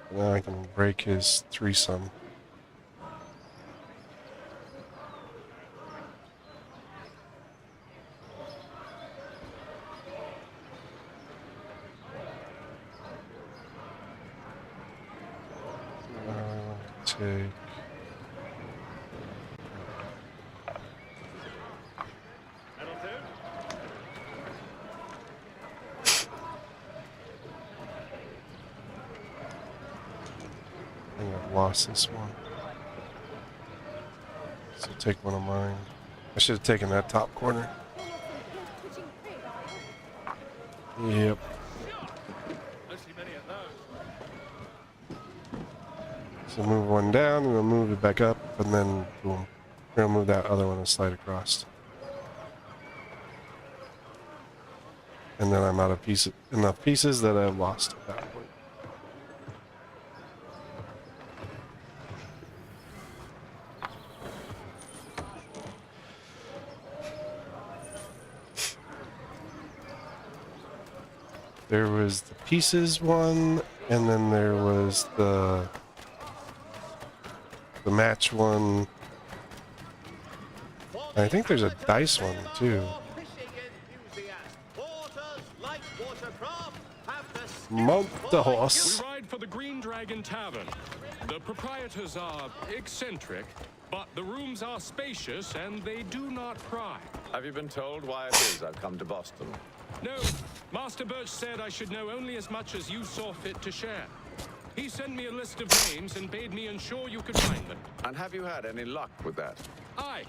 Now I can break his threesome. Take. I think I've lost this one. So take one of mine. I should have taken that top corner. Yep. So move one down, and we'll move it back up, and then boom. We're gonna move that other one and slide across. And then I'm out of enough pieces that I've lost at that point. There was the pieces one, and then there was the match one. I think there's a dice one too. Mount the horse. We ride for the Green Dragon Tavern. The proprietors are eccentric, but the rooms are spacious and they do not pry. Have you been told why it is I've come to Boston? No, Master Birch said I should know only as much as you saw fit to share. He sent me a list of names and bade me ensure you could find them. And have you had any luck with that? Aye.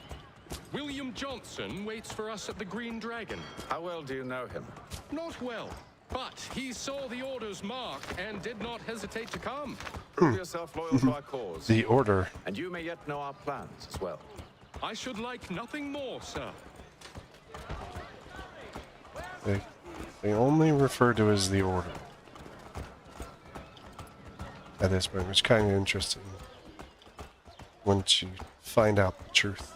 William Johnson waits for us at the Green Dragon. How well do you know him? Not well, but he saw the order's mark and did not hesitate to come. Prove yourself loyal to our cause. The order. And you may yet know our plans as well. I should like nothing more, sir. They only refer to as the Order at this point, which is kind of interesting once you find out the truth.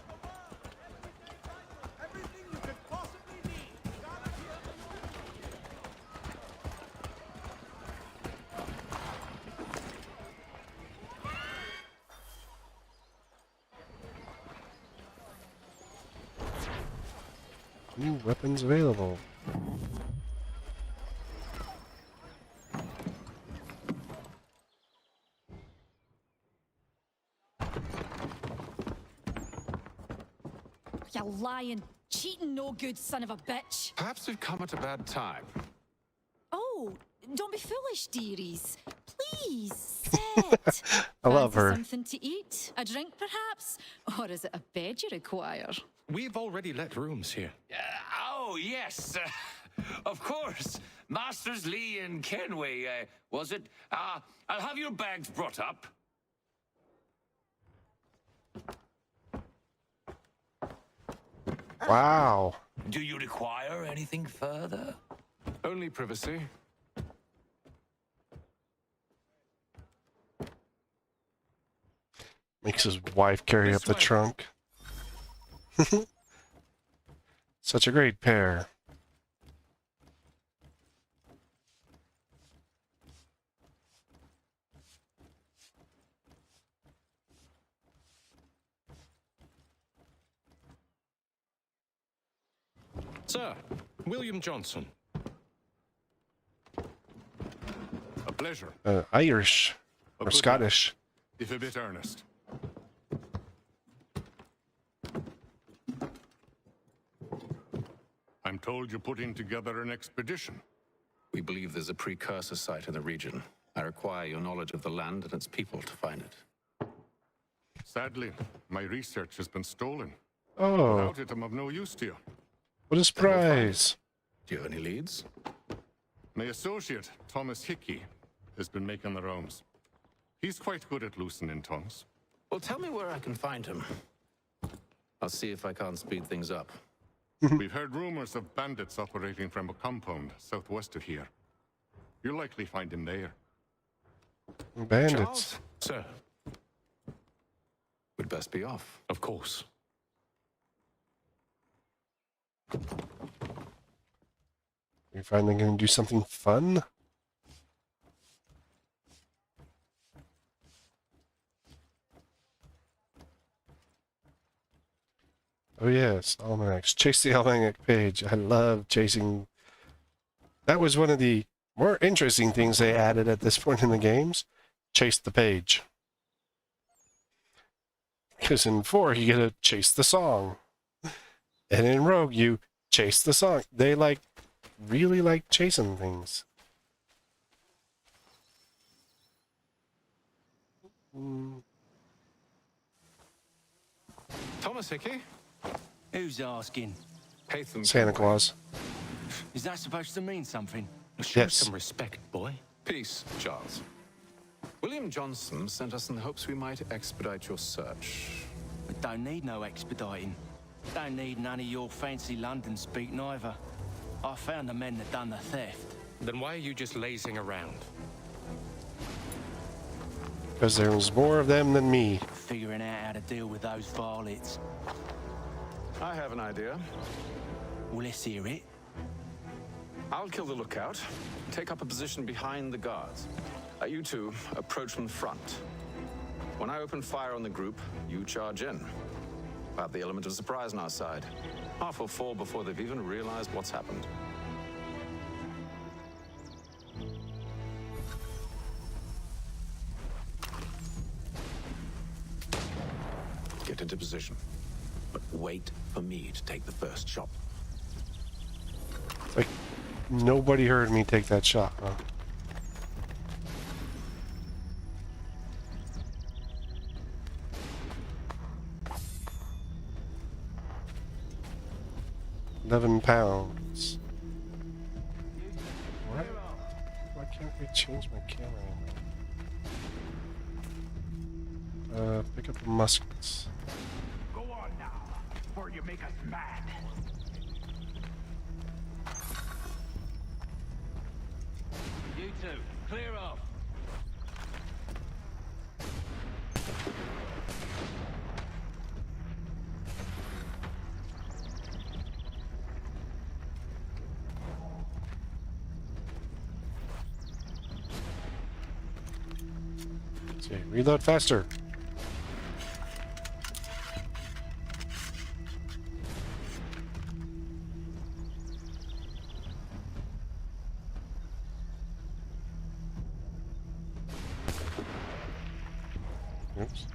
New weapons available. You lying, cheating, no good son of a bitch. Perhaps we've come at a bad time. Oh, don't be foolish, dearies. Please, sit. I love Fancy her. something to eat? A drink, perhaps? Or is it a bed you require? We've already let rooms here. Oh, yes. Of course. Masters Lee and Kenway, was it? I'll have your bags brought up. Wow. Do you require anything further? Only privacy. Makes his wife carry up the trunk. Such a great pair. Sir, William Johnson. A pleasure. Irish A or good Scottish. If a bit earnest. I'm told you're putting together an expedition. We believe there's a precursor site in the region. I require your knowledge of the land and its people to find it. Sadly, my research has been stolen. Oh. Without it, I'm of no use to you. What a surprise. Do you have any leads? My associate, Thomas Hickey, has been making the rounds. He's quite good at loosening tongues. Well, tell me where I can find him. I'll see if I can't speed things up. We've heard rumors of bandits operating from a compound southwest of here. You'll likely find him there. Bandits. Charles? Sir. We'd best be off. Of course. You finally gonna do something fun? Oh yes, almanacs. Chase the almanac page. I love chasing. That was one of the more interesting things they added at this point in the games. Chase the page. Because in 4 you get to chase the song. And in Rogue you chase the song. They really like chasing things. Thomas Hickey? Who's asking? Haytham Santa Claus. Is that supposed to mean something? Show Yes. some respect, boy. Peace, Charles. William Johnson sent us in the hopes we might expedite your search. We don't need no expediting. Don't need none of your fancy London speak neither. I found the men that done the theft. Then why are you just lazing around? Because there was more of them than me. Figuring out how to deal with those varlets. I have an idea. Well, let's hear it. I'll kill the lookout, take up a position behind the guards. You two approach from the front. When I open fire on the group, you charge in. We'll have the element of surprise on our side. Half will fall before they've even realized what's happened. Get into position. But wait for me to take the first shot. Like, nobody heard me take that shot, huh? £11. What? Why can't we change my camera angle? Pick up the muskets. Go on now. before you make us mad. You two, clear off. Okay, reload faster. Oops.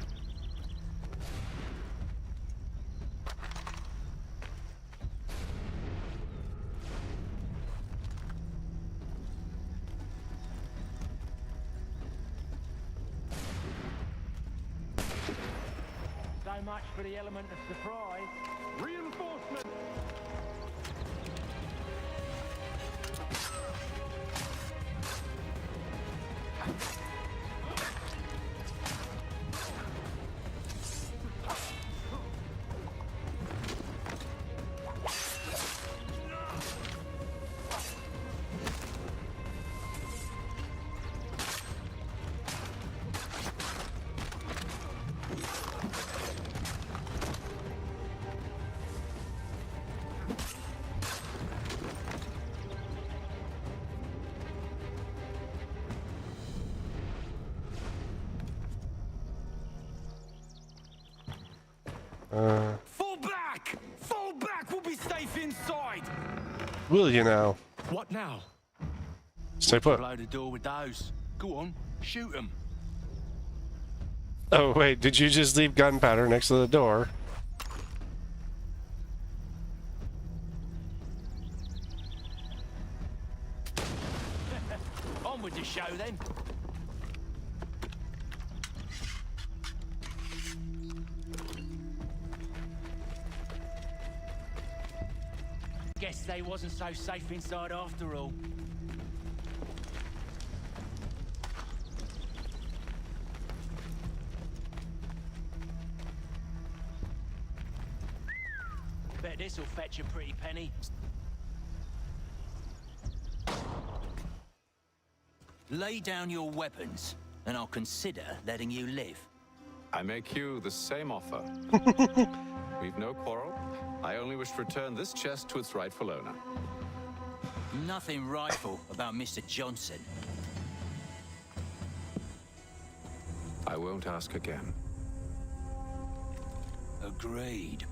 So much for the element of surprise. Reinforcement! Fall back! Fall back! We'll be safe inside! Will you now? What now? Stay put. Blow the door with those. Go on, shoot them. Oh wait, did you just leave gunpowder next to the door? On with the show then. Guess they wasn't so safe inside after all. Bet this'll fetch a pretty penny. Lay down your weapons, and I'll consider letting you live. I make you the same offer. We've no quarrel. I only wish to return this chest to its rightful owner. Nothing rightful about Mr. Johnson. I won't ask again. Agreed.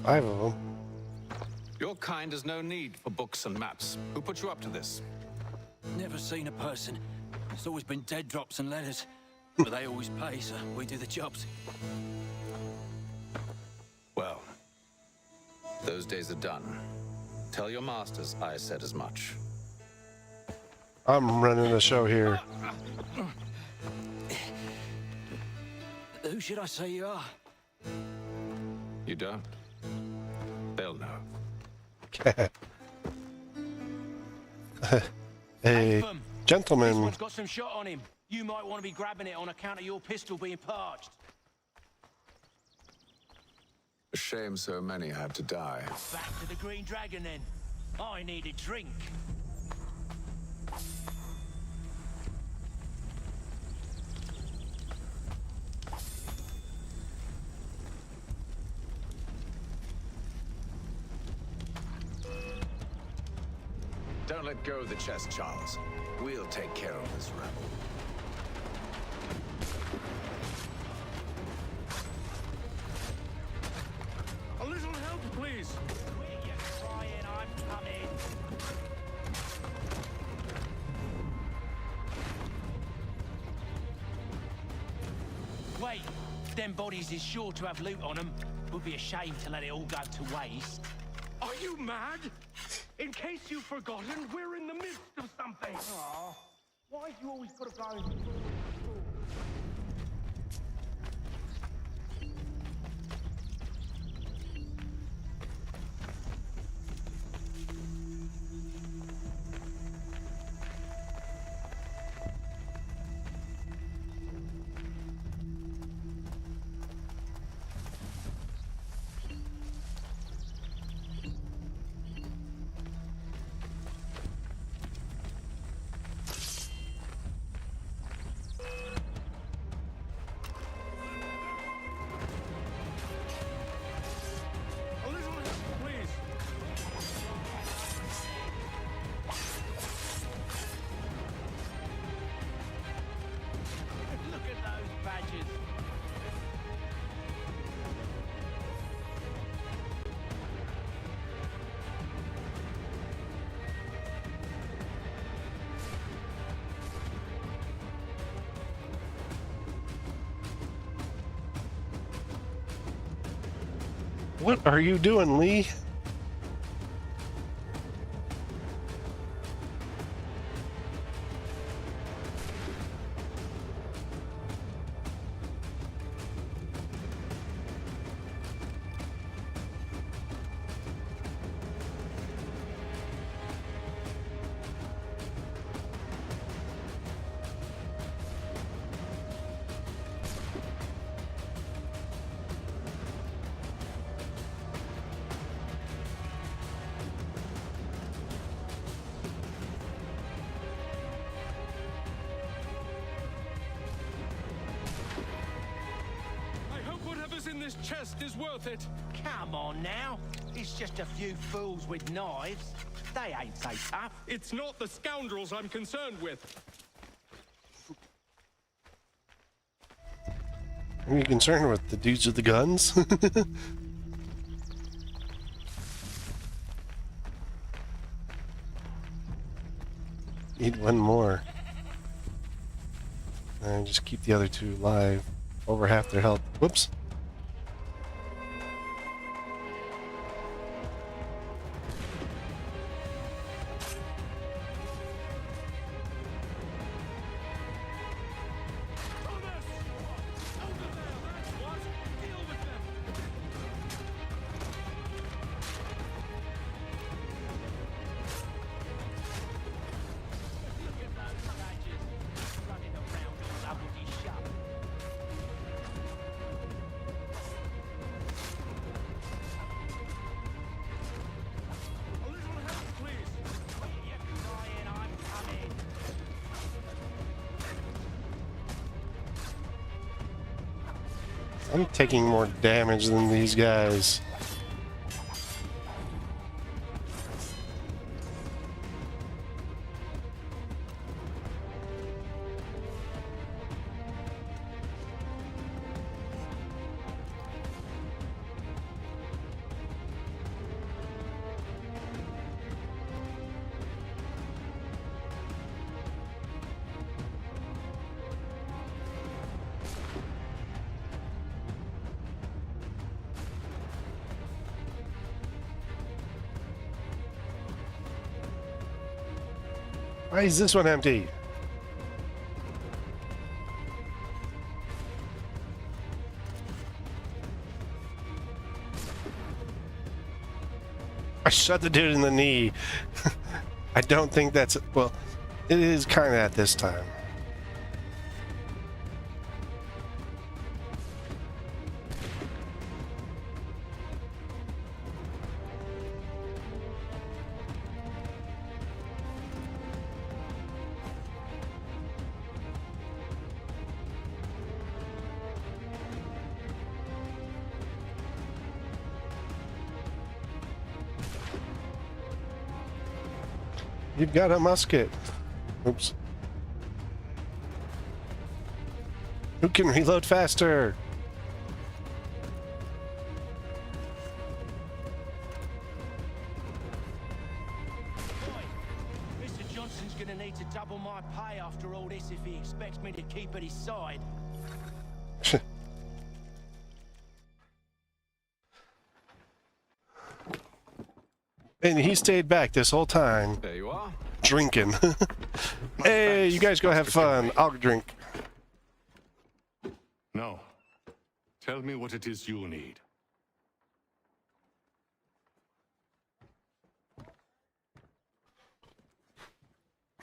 Five of them. Your kind has no need for books and maps. Who put you up to this? Never seen a person. It's always been dead drops and letters. But they always pay, so we do the jobs. Well, those days are done. Tell your masters I said as much. I'm running the show here. Who should I say you are? You don't? They'll know. Hey, gentleman. This one's got some shot on him. You might want to be grabbing it on account of your pistol being parched. A shame so many had to die. Back to the Green Dragon then. I need a drink. Don't let go of the chest, Charles. We'll take care of this rebel. A little help, please. Quit your crying, I'm coming. wait. Them bodies is sure to have loot on them. Would be a shame to let it all go to waste. Are you mad? In case you've forgotten, we're in the midst of something. Aw, why have you always got to go? Look at those badges. What are you doing, Lee? In this chest is worth it. Come on now. It's just a few fools with knives. They ain't so tough. It's not the scoundrels I'm concerned with. Are you concerned with the dudes with the guns? Need one more. And just keep the other two alive. Over half their health. Whoops. I'm taking more damage than these guys. Why is this one empty? I shot the dude in the knee. I don't think that's... Well, it is kind of at this time. You've got a musket. Oops. Who can reload faster? Mr. Johnson's gonna need to double my pay after all this if he expects me to keep at his side. And he stayed back this whole time. There you are. Drinking. Hey, you guys go have fun. I'll drink. No. Tell me what it is you need.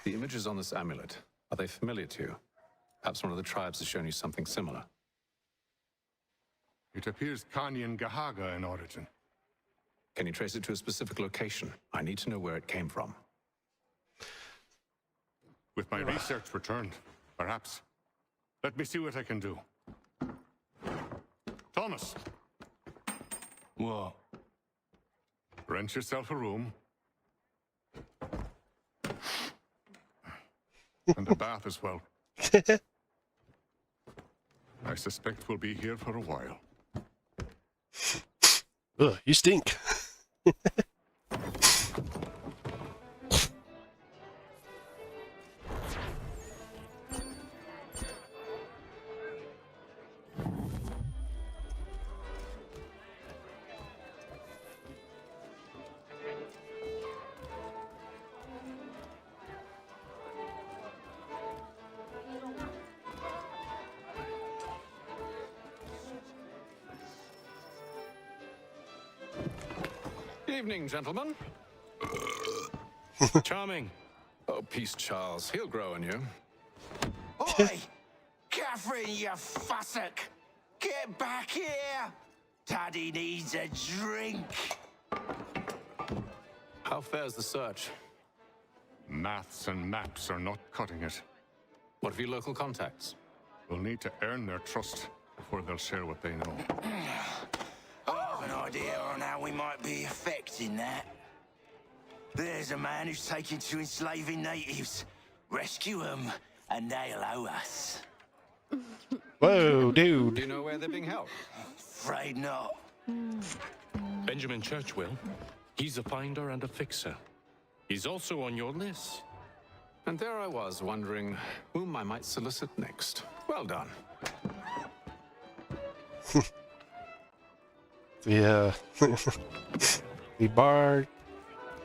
The images on this amulet, are they familiar to you? Perhaps one of the tribes has shown you something similar. It appears Kanyan Gahaga in origin. Can you trace it to a specific location? I need to know where it came from. With my research returned, perhaps. Let me see what I can do. Thomas! What? Rent yourself a room. And a bath as well. I suspect we'll be here for a while. Ugh, you stink. Evening, gentlemen. Charming. Oh, peace, Charles. He'll grow on you. Oi! Catherine, you fussock! Get back here! Daddy needs a drink! How fares the search? Maths and maps are not cutting it. What of your local contacts? We'll need to earn their trust before they'll share what they know. I have an idea on how we might be affecting that. There's a man who's taken to enslaving natives. Rescue them, and they'll owe us. Whoa, dude. Do you know where they're being held? Afraid not. Benjamin Churchwill. He's a finder and a fixer. He's also on your list. And there I was, wondering whom I might solicit next. Well done. The the bar,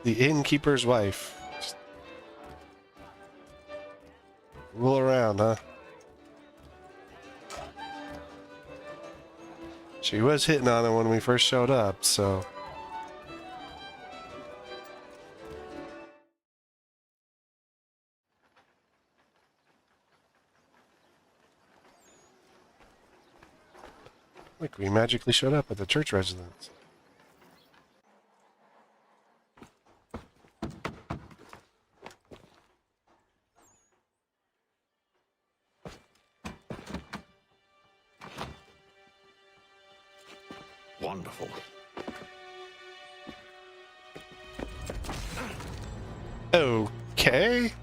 the innkeeper's wife. Just roll around, huh? She was hitting on him when we first showed up, so. Look, we magically showed up at the church residence. Wonderful. Okay.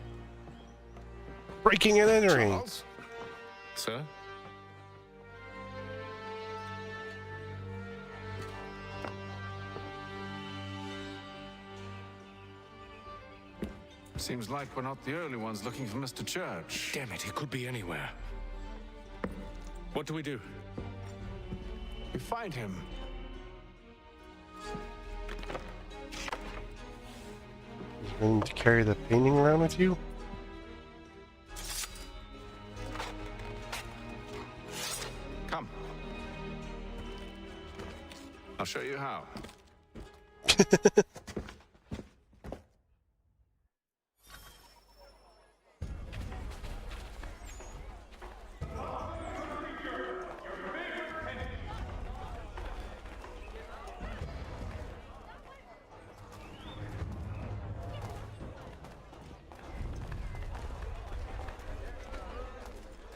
Breaking and entering. Charles? Sir? Seems like we're not the only ones looking for Mr. Church. Damn it, he could be anywhere. What do we do? We find him. You going to carry the painting around with you? Come. I'll show you how.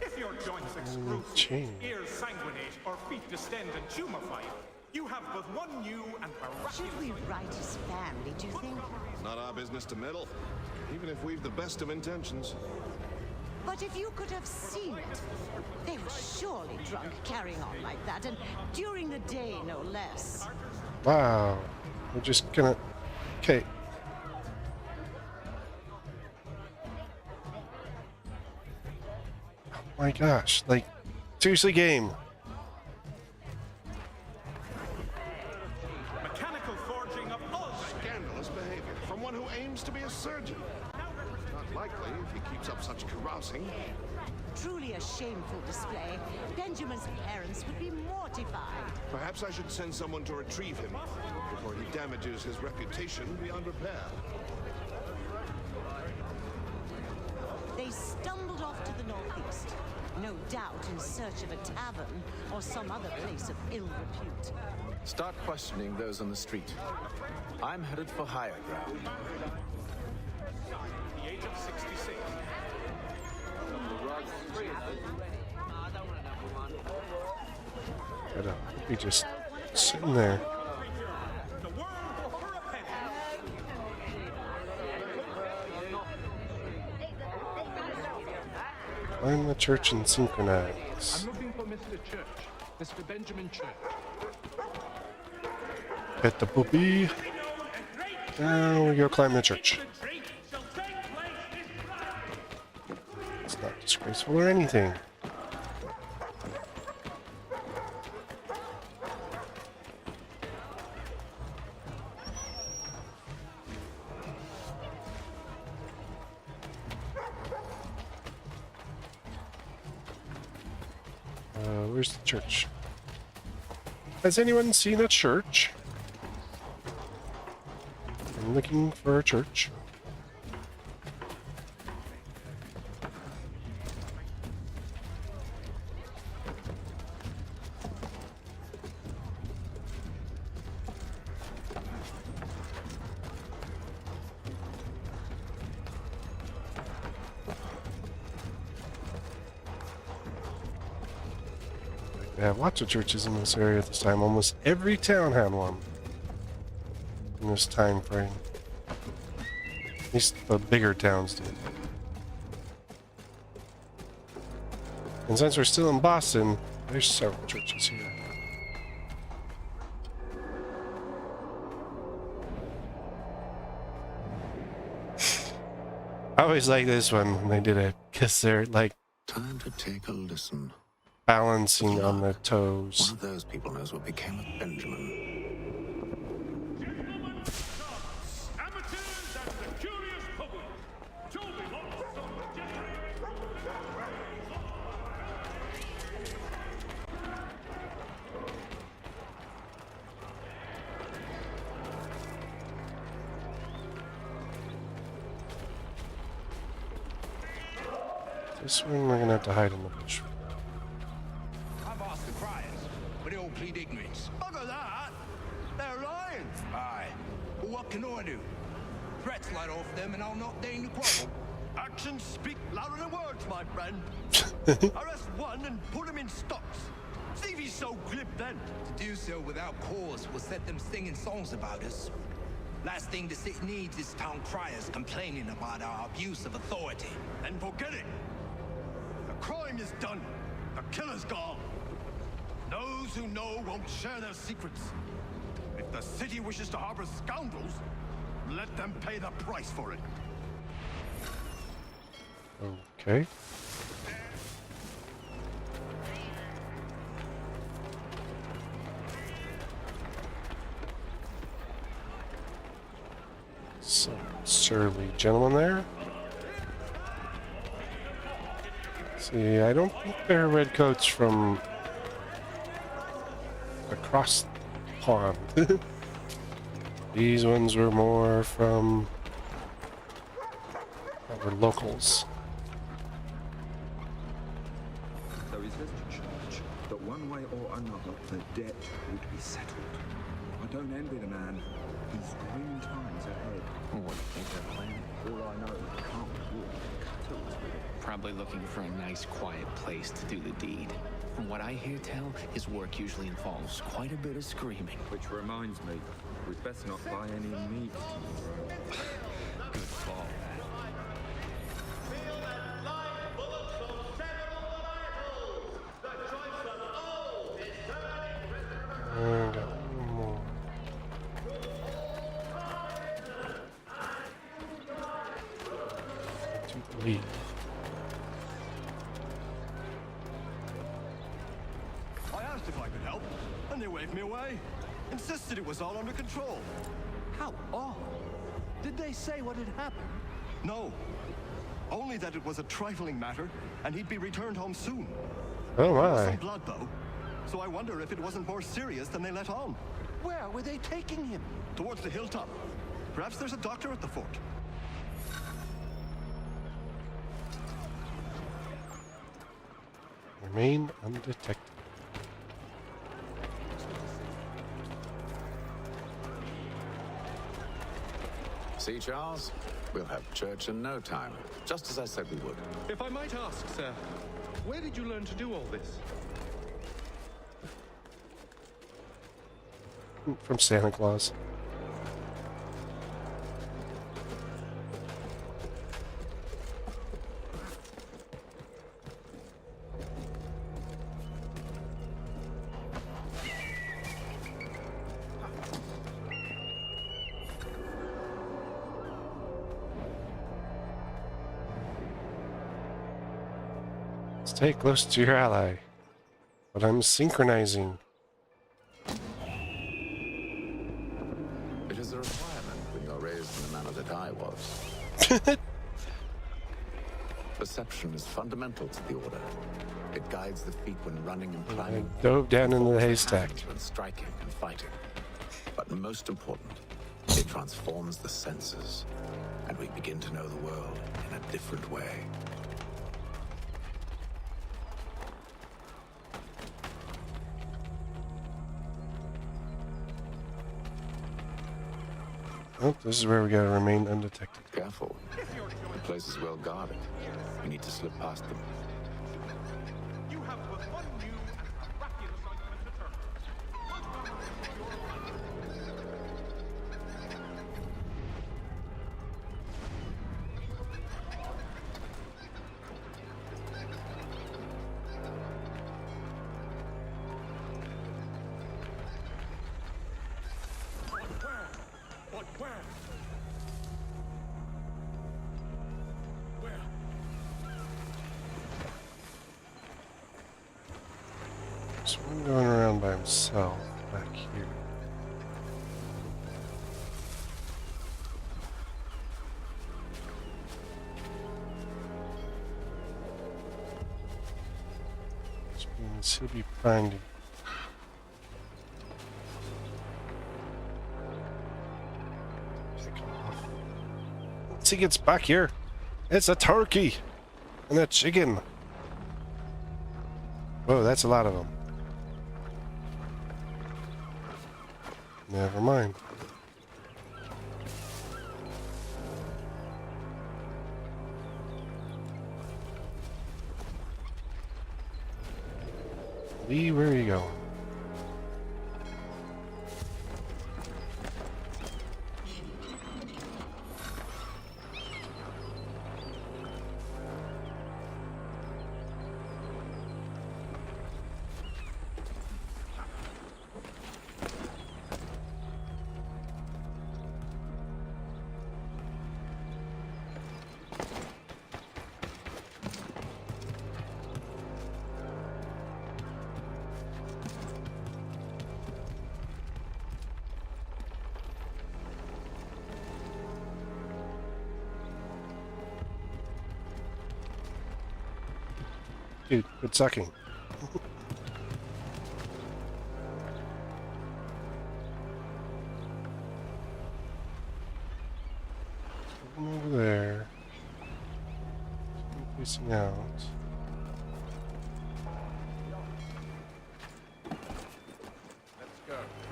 If your joints excruciate, ears sanguinate, or feet distend and tumefy, you have but one new and miraculous... Should we write his family, do you think? Not our business to meddle, even if we've the best of intentions. But if you could have seen it, they were surely drunk carrying on like that, and during the day, no less. Wow. We're just gonna... Okay. Oh my gosh. Like, seriously, game. Mechanical forging of all... Scandalous behavior. likely if he keeps up such carousing. Truly a shameful display. Benjamin's parents would be mortified. Perhaps I should send someone to retrieve him before he damages his reputation beyond repair. They stumbled off to the northeast, no doubt in search of a tavern or some other place of ill repute. Start questioning those on the street. I'm headed for higher ground. The age of 66. But he just sitting there. Find the church and synchronize. I'm looking for Mr. Church. Mr. Benjamin Church. Get the puppy. Now we go climb the church. It's not disgraceful or anything. Where's the church? Has anyone seen a church? I'm looking for a church. They have lots of churches in this area at this time. Almost every town had one in this time frame. At least the bigger towns did. And since we're still in Boston, there's several churches here. I always like this one when they did it, because they're like Time to take a listen. balancing on their toes. One of those people knows what became of Benjamin. This one we're gonna have to hide in the bush. I've asked the criers, but they all plead ignorance. Bugger that! They're lying! Aye. Well, what can I do? Threats light off them and I'll not deign to quarrel. Actions speak louder than words, my friend. Arrest one and put him in stocks. See if he's so glib then. To do so without cause will set them singing songs about us. Last thing the city needs is town criers complaining about our abuse of authority. Then forget it. The crime is done. The killer's gone. Those who know won't share their secrets. If the city wishes to harbor scoundrels, let them pay the price for it. Okay. Some surly gentleman there. See, I don't think they're redcoats from across the pond. These ones were more from were locals. So he says to Church that one way or another the debt would be settled. I don't envy the man. He's grim times ahead. What do you think they're planning? All I know is I can't walk cuttles with it. Probably looking for a nice, quiet place to do the deed. From what I hear tell, his work usually involves quite a bit of screaming. Which reminds me, we'd better not buy any meat tomorrow. Good call. And got one more. To leave. I asked if I could help, and they waved me away. Insisted it was all under control. How odd. Did they say what had happened? No. me that it was a trifling matter, and he'd be returned home soon. Oh There was my. some blood, though. So I wonder if it wasn't more serious than they let on. Where were they taking him? Towards the hilltop. Perhaps there's a doctor at the fort. Remain undetected. See, Charles? We'll have church in no time, just as I said we would. If I might ask, sir, where did you learn to do all this? From Santa Claus. Stay close to your ally. But I'm synchronizing. It is a requirement when you are raised in the manner that I was. Perception is fundamental to the order. It guides the feet when running and climbing. I dove down into the haystack. When striking and fighting. But most important, it transforms the senses, and we begin to know the world in a different way. Oh, this is where we gotta remain undetected. Careful. The place is well guarded. We need to slip past them. You have but one new and miraculous ointment to turn. What, where? Where? So I'm going around by himself back here. Which means he'll be finding. Once he gets back here, it's a turkey and a chicken. Whoa, that's a lot of them. Never mind. Lee, where are you going? Dude, quit sucking. Over there. Facing out.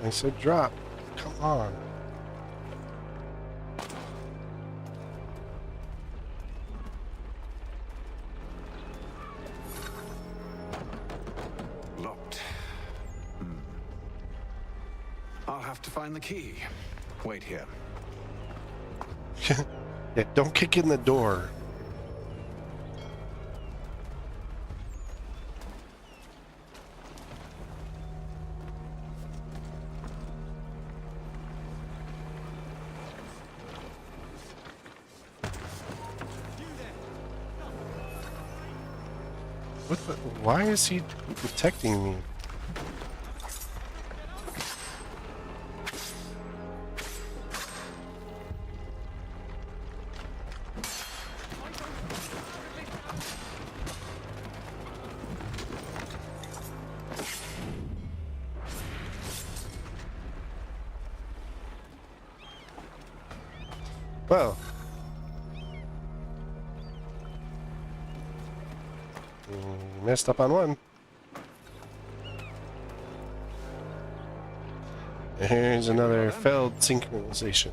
I said drop. Come on. Locked. I'll have to find the key. Wait here. Yeah, don't kick in the door. What the? Why is he detecting me? Well. Messed up on one. Here's another failed synchronization.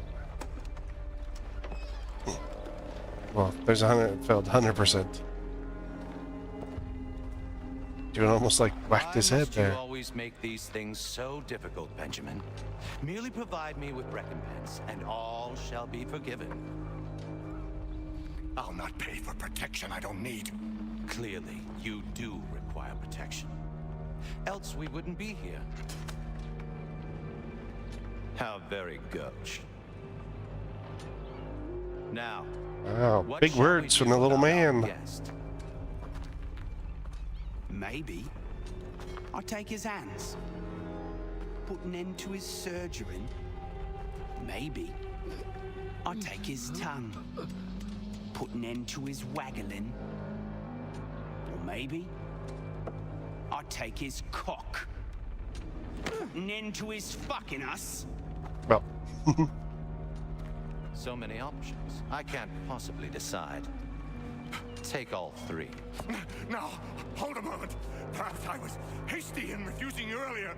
Well, there's a failed 100%. You would almost like whacked his head there. You always make these things so difficult, Benjamin. Merely provide me with recompense, and all shall be forgiven. I'll not pay for protection I don't need. Clearly, you do require protection. Else we wouldn't be here. How very gauche. Now, wow, big words from the little man. Maybe I'll take his hands, put an end to his surgery. Maybe I'll take his tongue, put an end to his waggling. Or maybe I'll take his cock, put an end to his fucking us. Well. So many options. I can't possibly decide. Take all three. No, hold a moment. Perhaps I was hasty in refusing you earlier.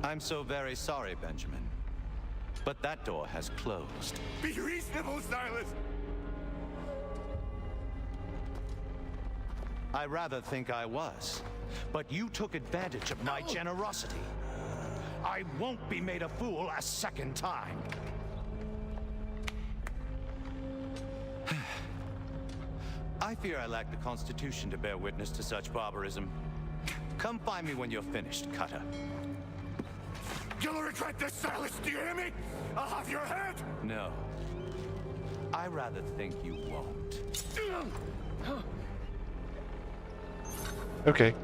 I'm so very sorry, Benjamin. But that door has closed. Be reasonable, Silas. I rather think I was. But you took advantage of my generosity. I won't be made a fool a second time. I fear I lack the constitution to bear witness to such barbarism. Come find me when you're finished, Cutter. You'll regret this, Silas. Do you hear me? I'll have your head. No. I rather think you won't. Okay.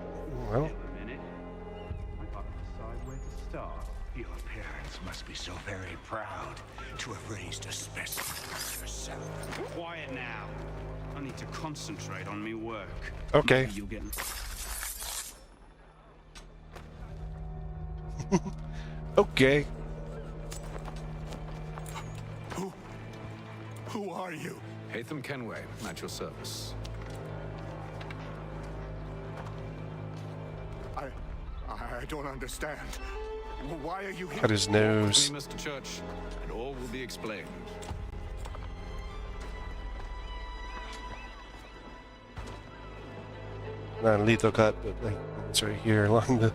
Well. I got to decide where to start. Your parents must be so very proud to have raised a specimen like yourself. Quiet now. I need to concentrate on me work. Okay. Maybe you'll get... Okay. Who are you? Hatham Kenway, at your service. I don't understand. Why are you here? Cut his nose. Mr. Church, and all will be explained. Not a lethal cut, but like, it's right here along the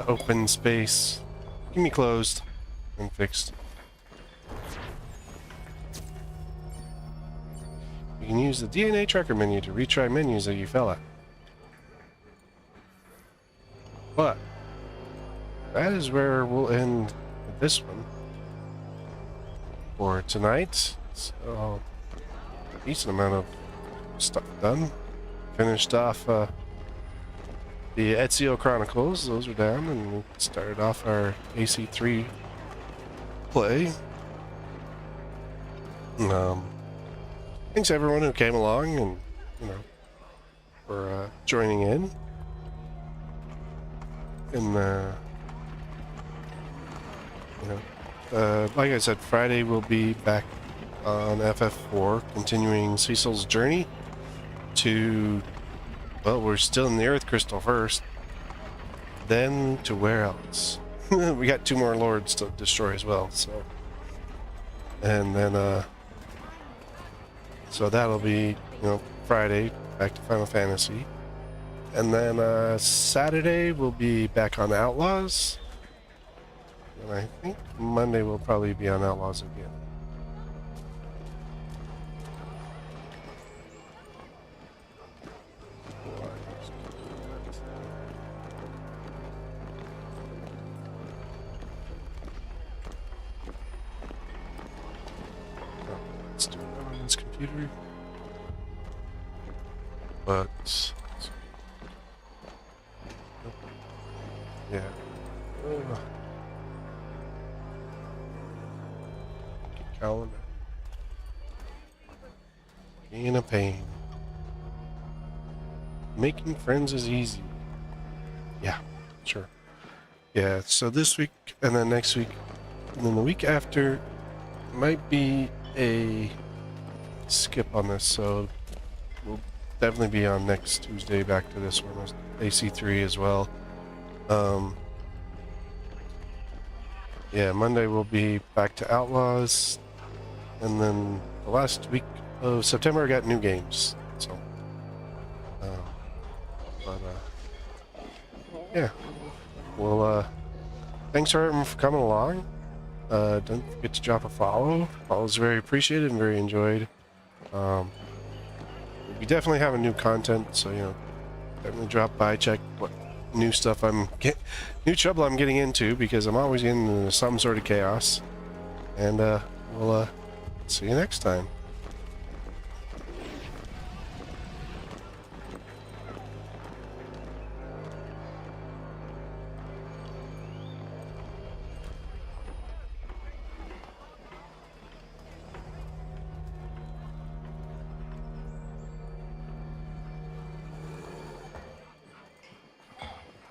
open space. Give me closed and fixed. You can use the DNA tracker menu to retry menus that you fell at. But that is where we'll end this one for tonight. So, a decent amount of stuff done. Finished off the Ezio Chronicles, those are down, and we started off our AC3 play. Thanks everyone who came along and, you know, for joining in. And, you know, like I said, Friday we'll be back on FF4, continuing Cecil's journey to, well, we're still in the Earth Crystal first, then to where else? We got 2 more lords to destroy as well, so, and then so that'll be, you know, Friday back to Final Fantasy, and then Saturday we'll be back on Outlaws, and I think Monday we'll probably be on Outlaws again. Let's do it on this computer. But yeah. Calendar. Being a pain. Making friends is easy. Yeah, sure. Yeah, so this week and then next week and then the week after might be a skip on this, so we'll definitely be on next Tuesday back to this one, AC3 as well. Yeah, Monday we'll be back to Outlaws, and then the last week of September I got new games, so yeah, well, thanks for everyone for coming along. Don't forget to drop a follow. Follows very appreciated and very enjoyed. We definitely have a new content, so you know, definitely drop by, check what new stuff new trouble I'm getting into, because I'm always getting into some sort of chaos. And we'll see you next time.